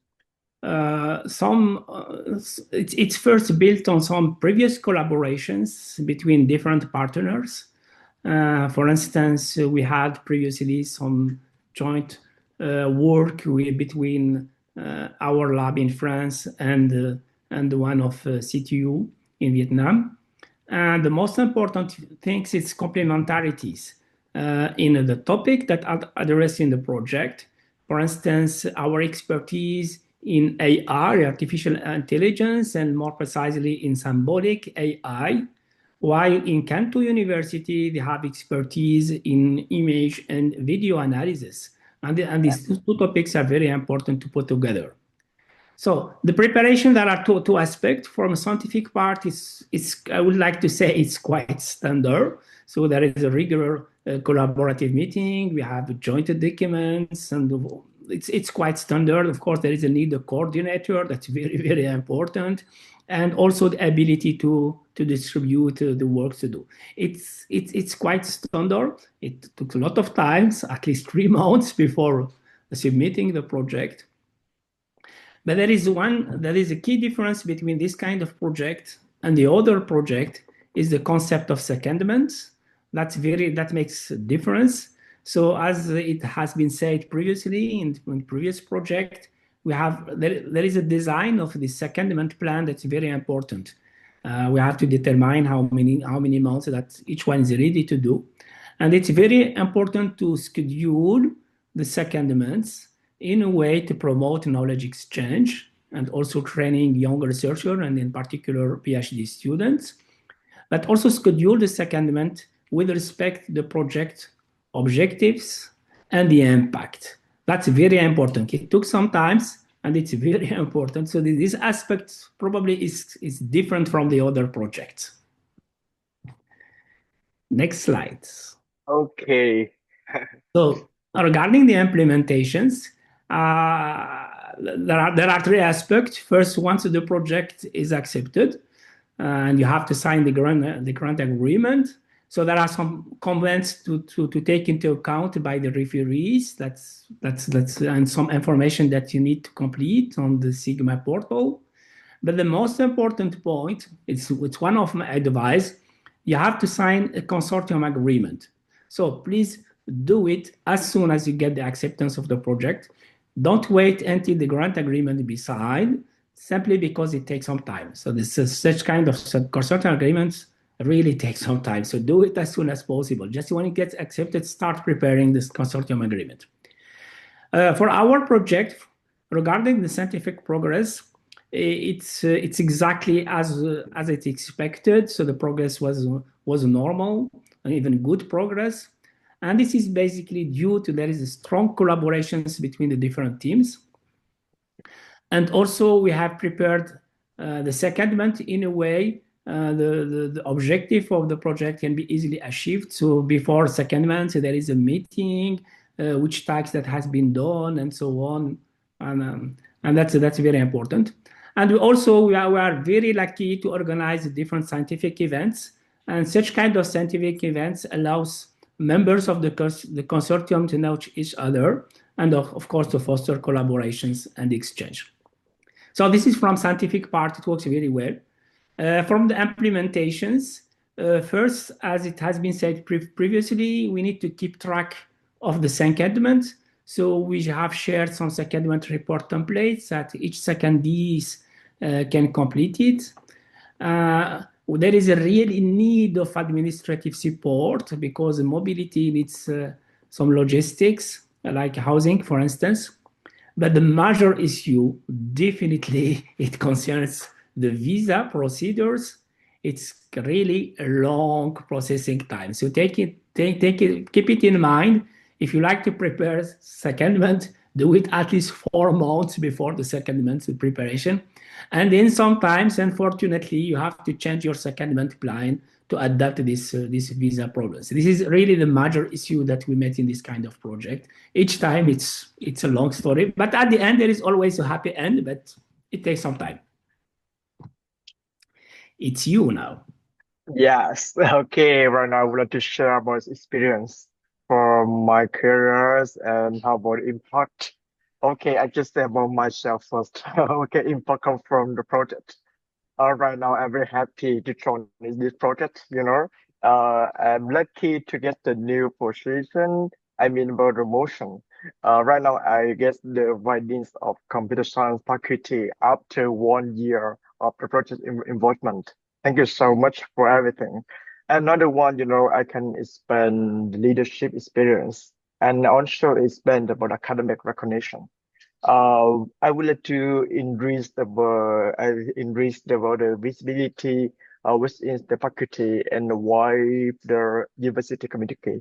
It's first built on some previous collaborations between different partners. For instance, we had previously some joint work between our lab in France and one of CTU in Vietnam. And the most important thing is complementarities in the topic that are addressed in the project. For instance, our expertise in AI, artificial intelligence, and more precisely in symbolic AI, while in Canto University, they have expertise in image and video analysis. And these two topics are very important to put together. So the preparation, there are two aspects. From a scientific part, I would like to say it's quite standard. So there is a regular collaborative meeting. We have joint documents, and it's quite standard. Of course, there is a need of coordinator. That's very, very important. And also the ability to distribute the work to do. It's quite standard. It took a lot of time, at least 3 months before submitting the project. But there is a key difference between this kind of project and the other project is the concept of secondment. That makes a difference. So as it has been said previously in previous project, there is a design of the secondment plan that's very important. We have to determine how many months that each one is ready to do, and it's very important to schedule the secondments in a way to promote knowledge exchange and also training young researchers and in particular PhD students, but also schedule the secondment with respect to the project objectives and the impact. That's very important. It took some time and it's very important. So this aspect probably is different from the other projects. Next slide. Okay. So regarding the implementations, there are 3 aspects. First, once the project is accepted, and you have to sign the grant agreement. So there are some comments to take into account by the referees. That's and some information that you need to complete on the Sigma portal. But the most important point, it's one of my advice, you have to sign a consortium agreement. So please do it as soon as you get the acceptance of the project. Don't wait until the grant agreement be signed, simply because it takes some time. So this is such kind of consortium agreements really takes some time. So do it as soon as possible. Just when it gets accepted, start preparing this consortium agreement. For our project, regarding the scientific progress, it's exactly as it's expected. So the progress was normal and even good progress. And this is basically due to there is a strong collaborations between the different teams. And also we have prepared the secondment in a way the objective of the project can be easily achieved. So before secondment, there is a meeting, which tasks that has been done and so on. And that's very important. And we are very lucky to organize different scientific events. And such kind of scientific events allows members of the consortium to know each other and of course to foster collaborations and exchange. So this is from scientific part, it works very well. From the implementations, first, as it has been said previously, we need to keep track of the secondment. So we have shared some secondment report templates that each secondee can complete it. There is a real need of administrative support because mobility needs some logistics, like housing, for instance. But the major issue, definitely, it concerns the visa procedures. It's really a long processing time. So keep it in mind. If you like to prepare secondment, do it at least 4 months before the secondment preparation. And then sometimes, unfortunately, you have to change your secondment plan to adapt this visa problems. This is really the major issue that we met in this kind of project. Each time it's a long story, but at the end there is always a happy end, but it takes some time. It's you now. Yes. Okay. Right now, I would like to share about experience from my careers and how about impact. Okay, I just say about myself first. Okay, impact comes from the project. Right now, I'm very happy to join this project. I'm lucky to get the new position. I mean, about promotion. Right now, I get the findings of computer science faculty after 1 year of the project involvement. Thank you so much for everything. Another one, I can spend leadership experience and also expand about academic recognition. I would like to increase the visibility within the faculty and wide the university community.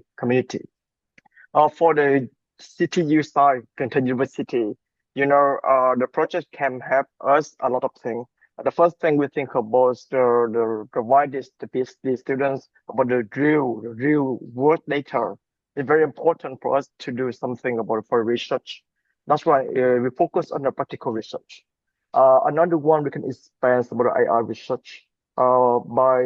For the CTU side, Content University, the project can help us a lot of things. The first thing we think about the provide the PhD students about the real world data. It's very important for us to do something about for research. That's why we focus on the practical research. Another one we can expand about IR research by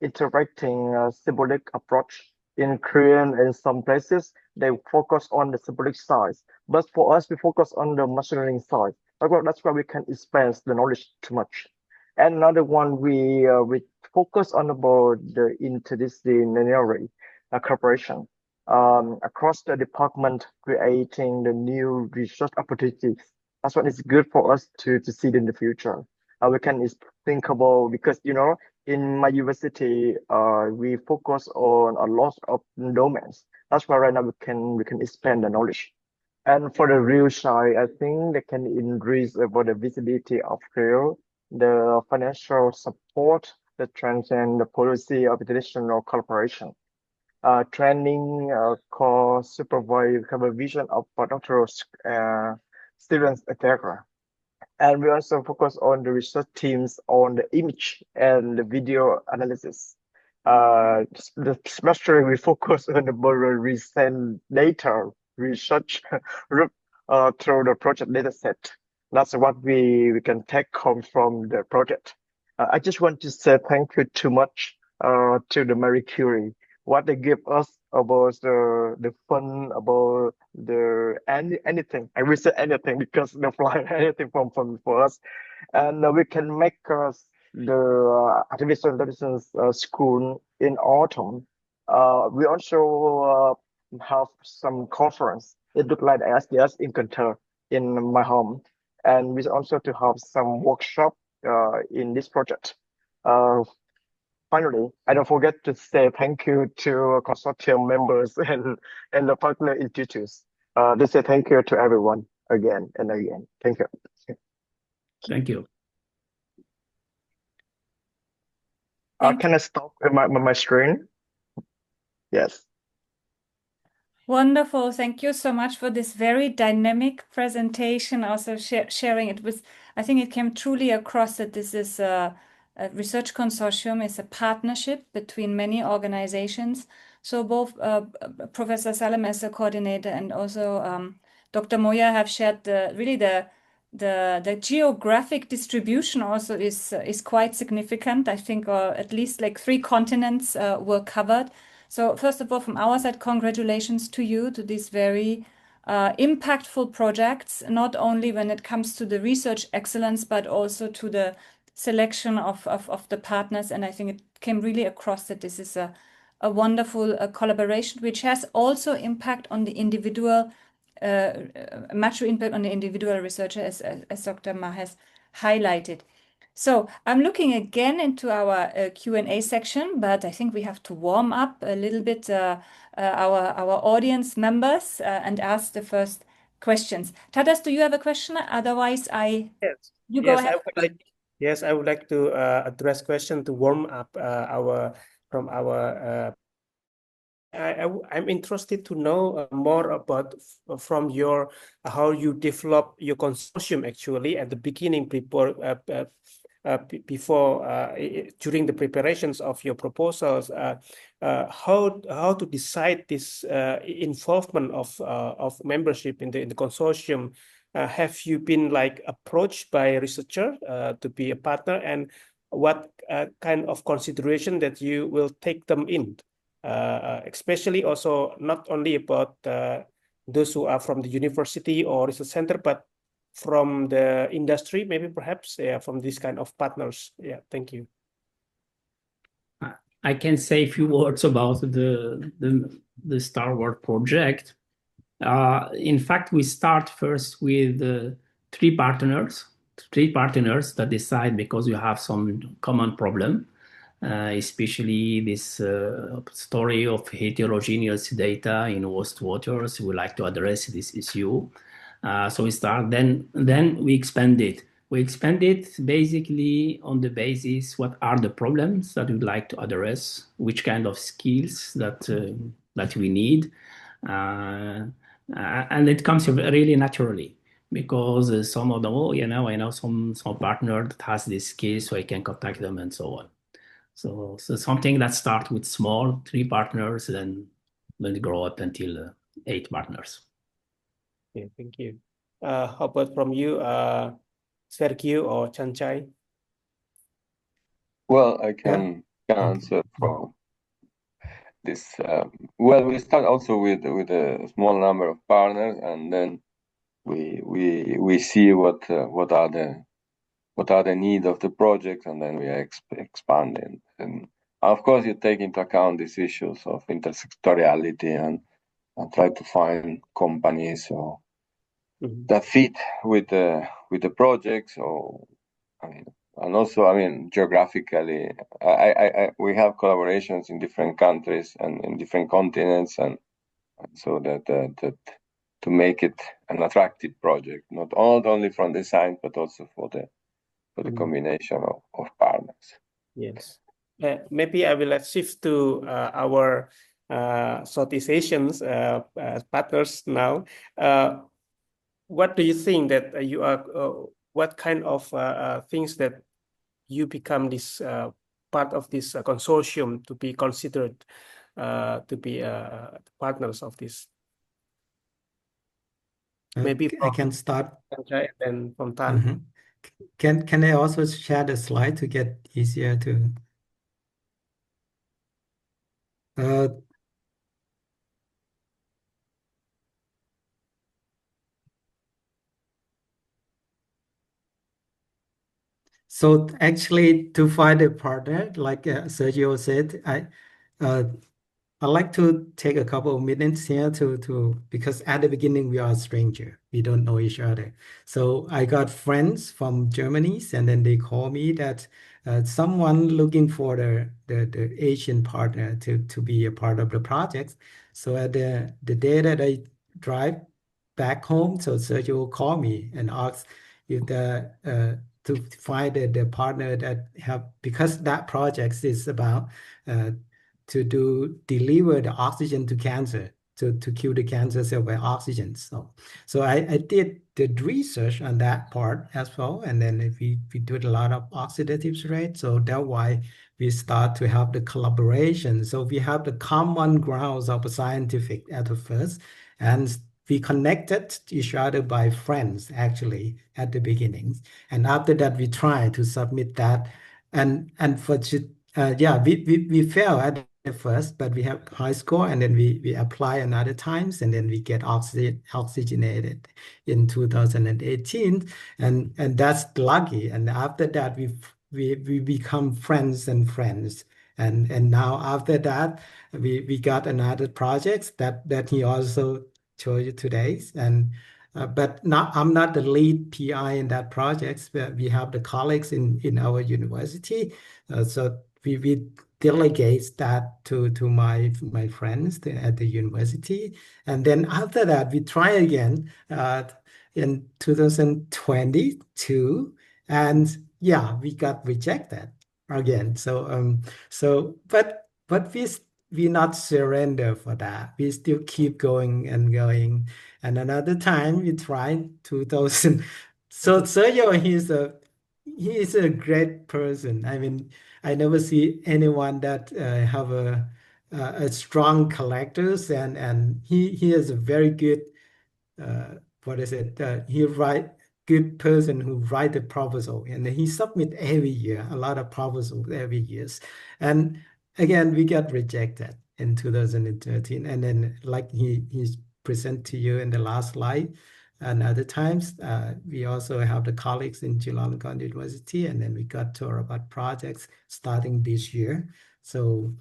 interacting symbolic approach. In Korean and some places, they focus on the symbolic side. But for us, we focus on the machine learning side. That's why we can expand the knowledge too much. And another one, we focus on about the interdisciplinary cooperation across the department, creating the new research opportunities. That's what is good for us to see in the future. We can think about, because in my university, we focus on a lot of domains. That's why right now we can expand the knowledge. And for the real side, I think they can increase about the visibility of real, the financial support, the trends and the policy of international collaboration. Training, course, supervise, have a vision of doctoral students, etc. And we also focus on the research teams on the image and the video analysis. Especially we focus on the more recent data research through the project dataset. That's what we can take home from the project. I just want to say thank you too much to the Marie Curie. What they give us about the fun, about the anything. I will say anything because they fly anything from for us, and we can make the artificial intelligence school in autumn. We also have some conference. It looked like SDS in Qatar in my home, and we also to have some workshop in this project. Finally, I don't forget to say thank you to consortium members and the partner institutes. To say thank you to everyone again and again. Thank you. Thank you. Can I stop my screen? Yes. Wonderful. Thank you so much for this very dynamic presentation. Also sharing it with, I think it came truly across that this is a research consortium, is a partnership between many organizations. So both Professor Salem as a coordinator and also Dr. Moya have shared the the geographic distribution also is quite significant. I think at least like 3 continents were covered. So first of all, from our side, congratulations to you to these very impactful projects, not only when it comes to the research excellence, but also to the selection of the partners. And I think it came really across that this is a wonderful collaboration, which has also impact on the individual, much impact on the individual researcher, as Dr. Ma has highlighted. So I'm looking again into our Q&A section, but I think we have to warm up a little bit our audience members and ask the first questions. Tadas, do you have a question? Otherwise, Yes. you go ahead. I would like to address question to warm up I'm interested to know more about from your how you develop your consortium actually at the beginning during the preparations of your proposals. How to decide this involvement of membership in the consortium? Have you been like approached by a researcher to be a partner, and what kind of consideration that you will take them in? Especially also not only about those who are from the university or research center, but from the industry, maybe perhaps from this kind of partners. Yeah, thank you. I can say a few words about the Star Wars project. In fact, we start first with 3 partners that decide because you have some common problem. Especially this story of heterogeneous data in host waters. We like to address this issue. So we start, then we expand it. We expand it basically on the basis what are the problems that we'd like to address, which kind of skills that we need. And it comes really naturally because some of them, I know some partner that has this skill, so I can contact them and so on. So something that starts with small 3 partners, then grow up until 8 partners. Okay, thank you. How about from you, Sergio or Chanchai? Well, I can answer from this. Well, we start also with a small number of partners, and then we see what are the needs of the project, and then we are expanding. And of course, you take into account these issues of intersectoriality and try to find companies or that fit with the project. So, and also, geographically, we have collaborations in different countries and in different continents, and so that to make it an attractive project, not only from design, but also for the combination of partners. Yes. Maybe I will shift to our Southeast Asian partners now. What do you think that you are? What kind of things that you become this part of this consortium to be considered to be partners of this? Maybe I can start. And then from Tan. Can I also share the slide to get easier to? So actually, to find a partner, like Sergio said, I'd like to take a couple of minutes here because at the beginning we are a stranger. We don't know each other. So I got friends from Germany, and then they call me that someone looking for the Asian partner to be a part of the project. So at the day that I drive back home, so Sergio called me and asked if to find the partner that have, because that project is about to deliver the oxygen to cancer, to kill the cancer cell by oxygen. So I did the research on that part as well, and then we did a lot of oxidative stress. So that's why we start to have the collaboration. So we have the common grounds of scientific at the first, and we connected each other by friends actually at the beginning, and after that we tried to submit that, and for we fail at the first, but we have high score, and then we apply another times, and then we get oxygenated in 2018, and that's lucky. And after that we become friends, and now after that we got another projects that he also showed you today, and but I'm not the lead PI in that project, but we have the colleagues in our university, so we delegate that to my friends at the university, and then after that we try again in 2022, and yeah, we got rejected again. But we not surrender for that. We still keep going and going. And another time we tried 2000. So Sergio, he is a great person. I mean, I never see anyone that have a strong characters, and he is a very good what is it? He write good person who write the proposal, and he submit every year a lot of proposals every year, and again we got rejected in 2013, and then like he's present to you in the last slide. And other times, we also have the colleagues in Chulalongkorn University, and then we got to about projects starting this year. So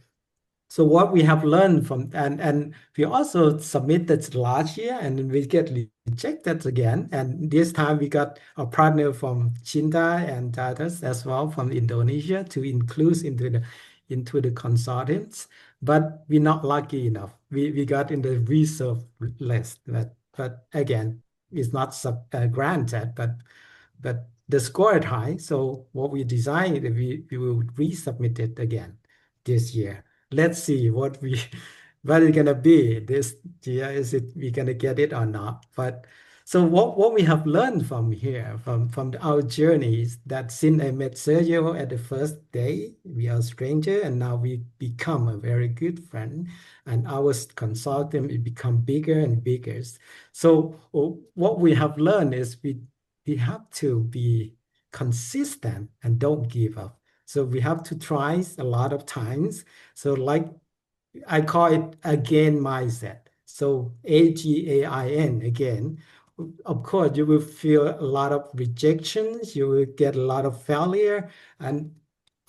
what we have learned from, and we also submitted last year, and then we get rejected again. And this time we got a partner from Cinta and others as well from Indonesia to include into the consortiums. But we're not lucky enough. We got in the reserve list, but again, it's not granted, but the score is high. So what we designed, we will resubmit it again this year. Let's see what it's gonna be this year. Is it we gonna get it or not? But so what we have learned from here, from our journeys, that since I met Sergio at the first day, we are stranger, and now we become a very good friend, and our consortium it become bigger and bigger. So what we have learned is we have to be consistent and don't give up. So we have to try a lot of times. So like I call it again mindset. So AGAIN again. Of course, you will feel a lot of rejections. You will get a lot of failure. And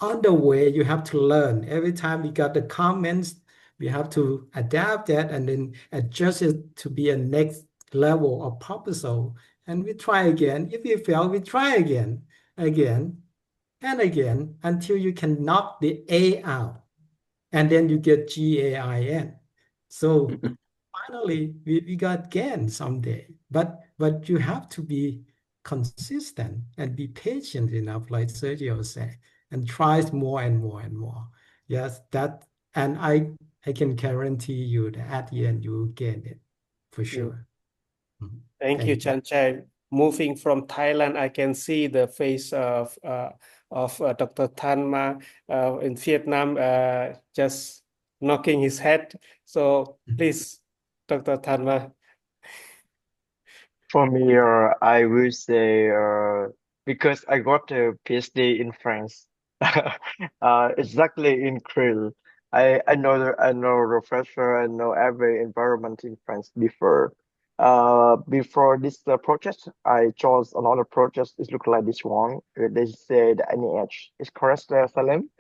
on the way, you have to learn. Every time we got the comments, we have to adapt that and then adjust it to be a next level of proposal. And we try again. If you fail, we try again and again until you can knock the A out, and then you get GAIN. So finally, we got GAN someday. But you have to be consistent and be patient enough, like Sergio said, and try more and more and more. Yes, and I can guarantee you that at the end you will get it for sure. Thank you, Chanchai. Moving from Thailand, I can see the face of Dr. Thanma in Vietnam, just knocking his head. So please, Dr. Thanma. For me, I will say because I got a PhD in France, exactly in Krill. I know the professor, I know every environment in France before. Before this project, I chose another project. It looked like this one. They said NEH is correct, Salim.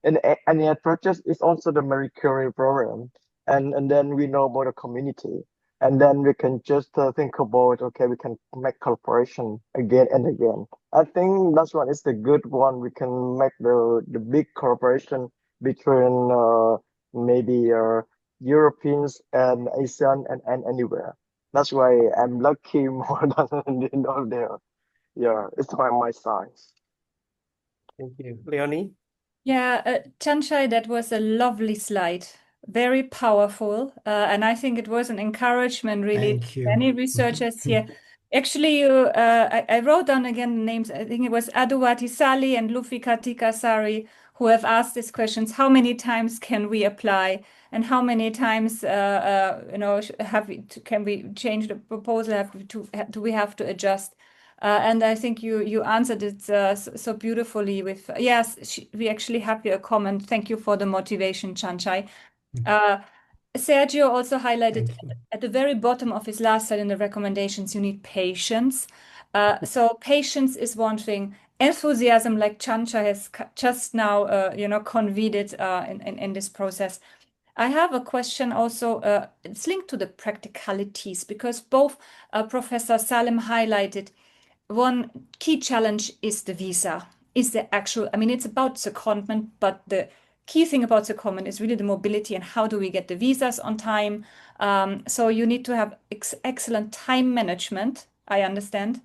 And NEH project is also the Marie Curie program, and then we know about the community, and then we can just think about, okay, we can make cooperation again and again. I think that's one is the good one. We can make the big cooperation between maybe Europeans and ASEAN and anywhere. That's why I'm lucky more than there. Yeah, it's my science. Thank you. Leonie? Yeah, Chanchai, that was a lovely slide. Very powerful. And I think it was an encouragement really to many researchers here. Actually, I wrote down again the names. I think it was Aduwati Sali and Lufika Tikasari who have asked these questions. How many times can we apply, and how many times can we change the proposal? Do we have to adjust? And I think you answered it so beautifully with yes. We actually have here a comment. Thank you for the motivation, Chanchai. Sergio also highlighted at the very bottom of his last slide in the recommendations, you need patience. So patience is one thing. Enthusiasm, like Chancha has just now, conveyed it in this process. I have a question also. It's linked to the practicalities, because both Professor Salem highlighted one key challenge is the visa. Is the actual, I mean, it's about secondment, but the key thing about secondment is really the mobility and how do we get the visas on time. So you need to have excellent time management, I understand.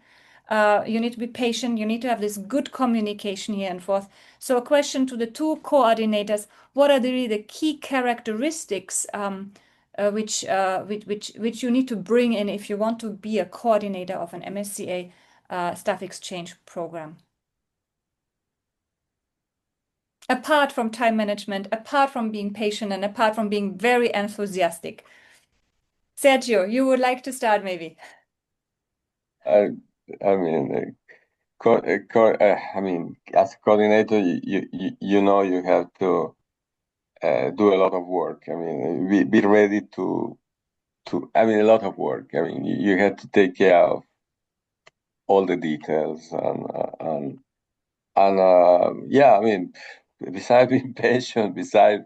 You need to be patient. You need to have this good communication here and forth. So a question to the two coordinators: what are really the key characteristics which you need to bring in if you want to be a coordinator of an MSCA staff exchange program? Apart from time management, apart from being patient, and apart from being very enthusiastic. Sergio, you would like to start maybe? I mean, as a coordinator, you have to do a lot of work. I mean, be ready to. I mean, a lot of work. I mean, you have to take care of all the details and yeah. I mean, besides being patient, besides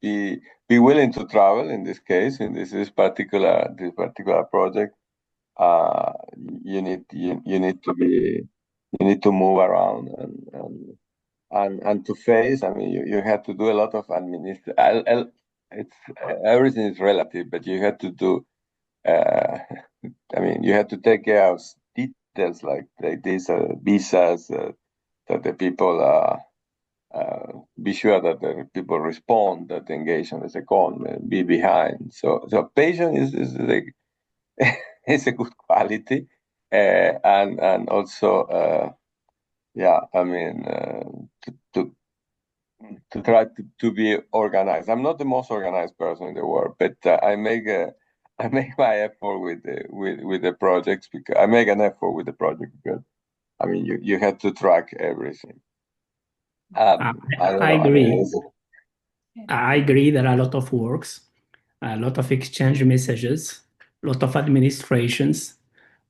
be willing to travel. In this case, in this particular project, you need to move around and to face. I mean, you have to do a lot of it's everything is relative, but you have to do. I mean, you have to take care of details like these visas, that the people be sure that the people respond, that the engagement is a be behind. So patience is like it's a good quality, and also I mean to try to be organized. I'm not the most organized person in the world, but I make my effort with the projects, because I make an effort with the project, because I mean you have to track everything. I agree. I agree. There are a lot of works, a lot of exchange messages, a lot of administrations,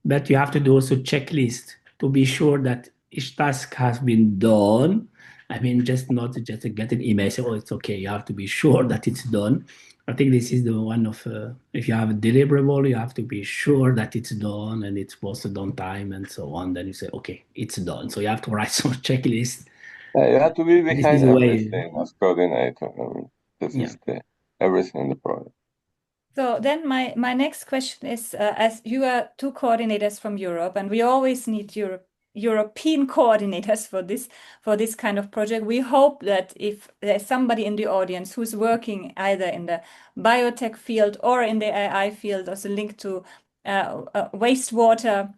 but you have to do also checklist to be sure that each task has been done. I mean, not just get an email, say, oh, it's okay. You have to be sure that it's done. I think this is the one of, if you have a deliverable, you have to be sure that it's done and it's posted on time and so on. Then you say, okay, it's done. So you have to write some checklist. You have to be behind everything as coordinator. I mean, this is everything in the project. So then my next question is, as you are two coordinators from Europe, and we always need European coordinators for this kind of project. We hope that if there's somebody in the audience who's working either in the biotech field or in the AI field, also linked to wastewater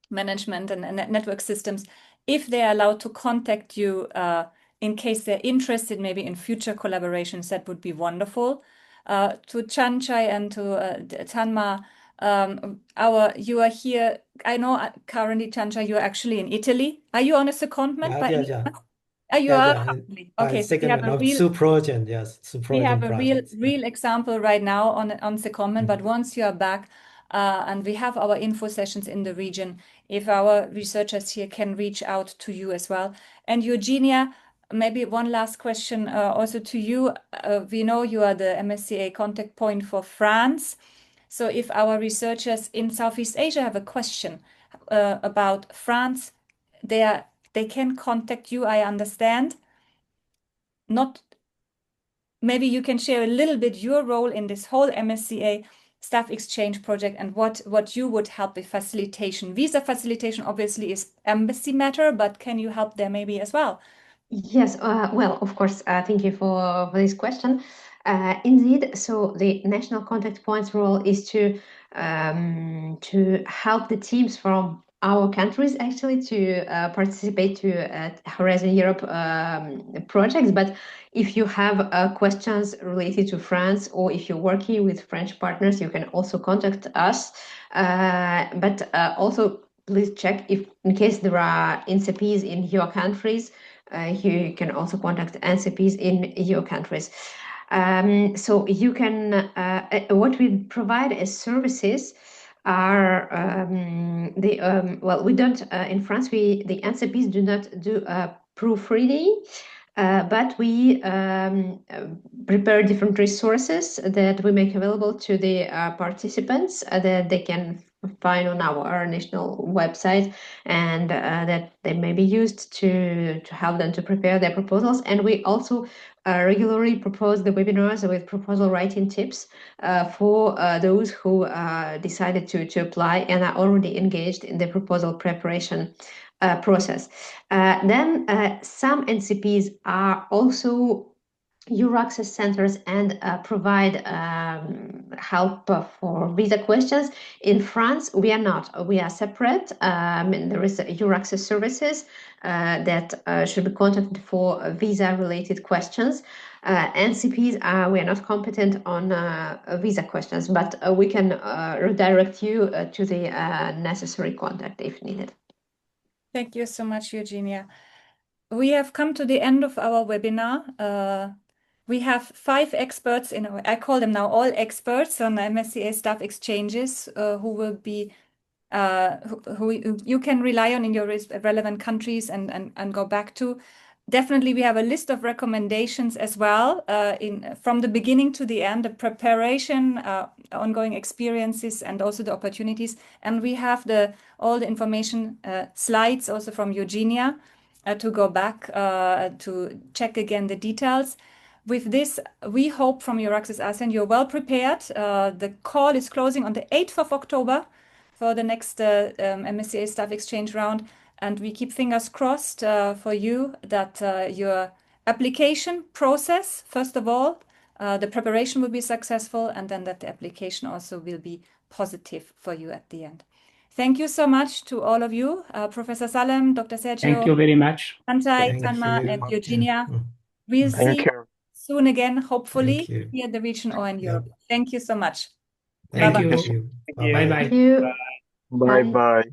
management and network systems, if they are allowed to contact you in case they're interested maybe in future collaborations, that would be wonderful. To Chanchai and to Tanma, you are here. I know currently, Chanchai, you are actually in Italy. Are you on a secondment? You are. Okay, so we have a real project. Yes, we have a real example right now on secondment. But once you are back, and we have our info sessions in the region, if our researchers here can reach out to you as well. And Eugenia, maybe one last question also to you. We know you are the MSCA contact point for France. So if our researchers in Southeast Asia have a question about France, they can contact you, I understand. Maybe you can share a little bit your role in this whole MSCA staff exchange project and what you would help with facilitation. Visa facilitation obviously is embassy matter, but can you help there maybe as well? Yes, well, of course, thank you for this question. Indeed, so the national contact points role is to help the teams from our countries actually to participate to Horizon Europe projects. But if you have questions related to France, or if you're working with French partners, you can also contact us. But also please check if in case there are NCPs in your countries, you can also contact NCPs in your countries. So you can, what we provide as services are well, we don't in France, the NCPs do not do proofreading, but we prepare different resources that we make available to the participants that they can find on our national website, and that they may be used to help them to prepare their proposals. And we also regularly propose the webinars with proposal writing tips for those who decided to apply and are already engaged in the proposal preparation process. Then some NCPs are also EURAXESS centers and provide help for visa questions. In France, we are not. We are separate. There is EURAXESS services that should be contacted for visa-related questions. NCPs we are not competent on visa questions, but we can redirect you to the necessary contact if needed. Thank you so much, Eugenia. We have come to the end of our webinar. We have 5 experts I call them now all experts on MSCA Staff Exchanges who will be who you can rely on in your relevant countries and go back to. Definitely, we have a list of recommendations as well from the beginning to the end, the preparation, ongoing experiences, and also the opportunities. And we have all the information slides also from Eugenia to go back to check again the details. With this, we hope from EURAXESS ASEAN you're well prepared. The call is closing on the 8th of October for the next MSCA Staff Exchange round. And we keep fingers crossed for you that your application process, first of all, the preparation will be successful, and then that the application also will be positive for you at the end. Thank you so much to all of you, Professor Salem, Dr. Sergio. Thank you very much. Santai, Sanma, and Eugenia. We'll see you soon again, hopefully, here in the region or in Europe. Thank you so much. Thank Bye-bye. you. Bye-bye. Thank you. Bye bye.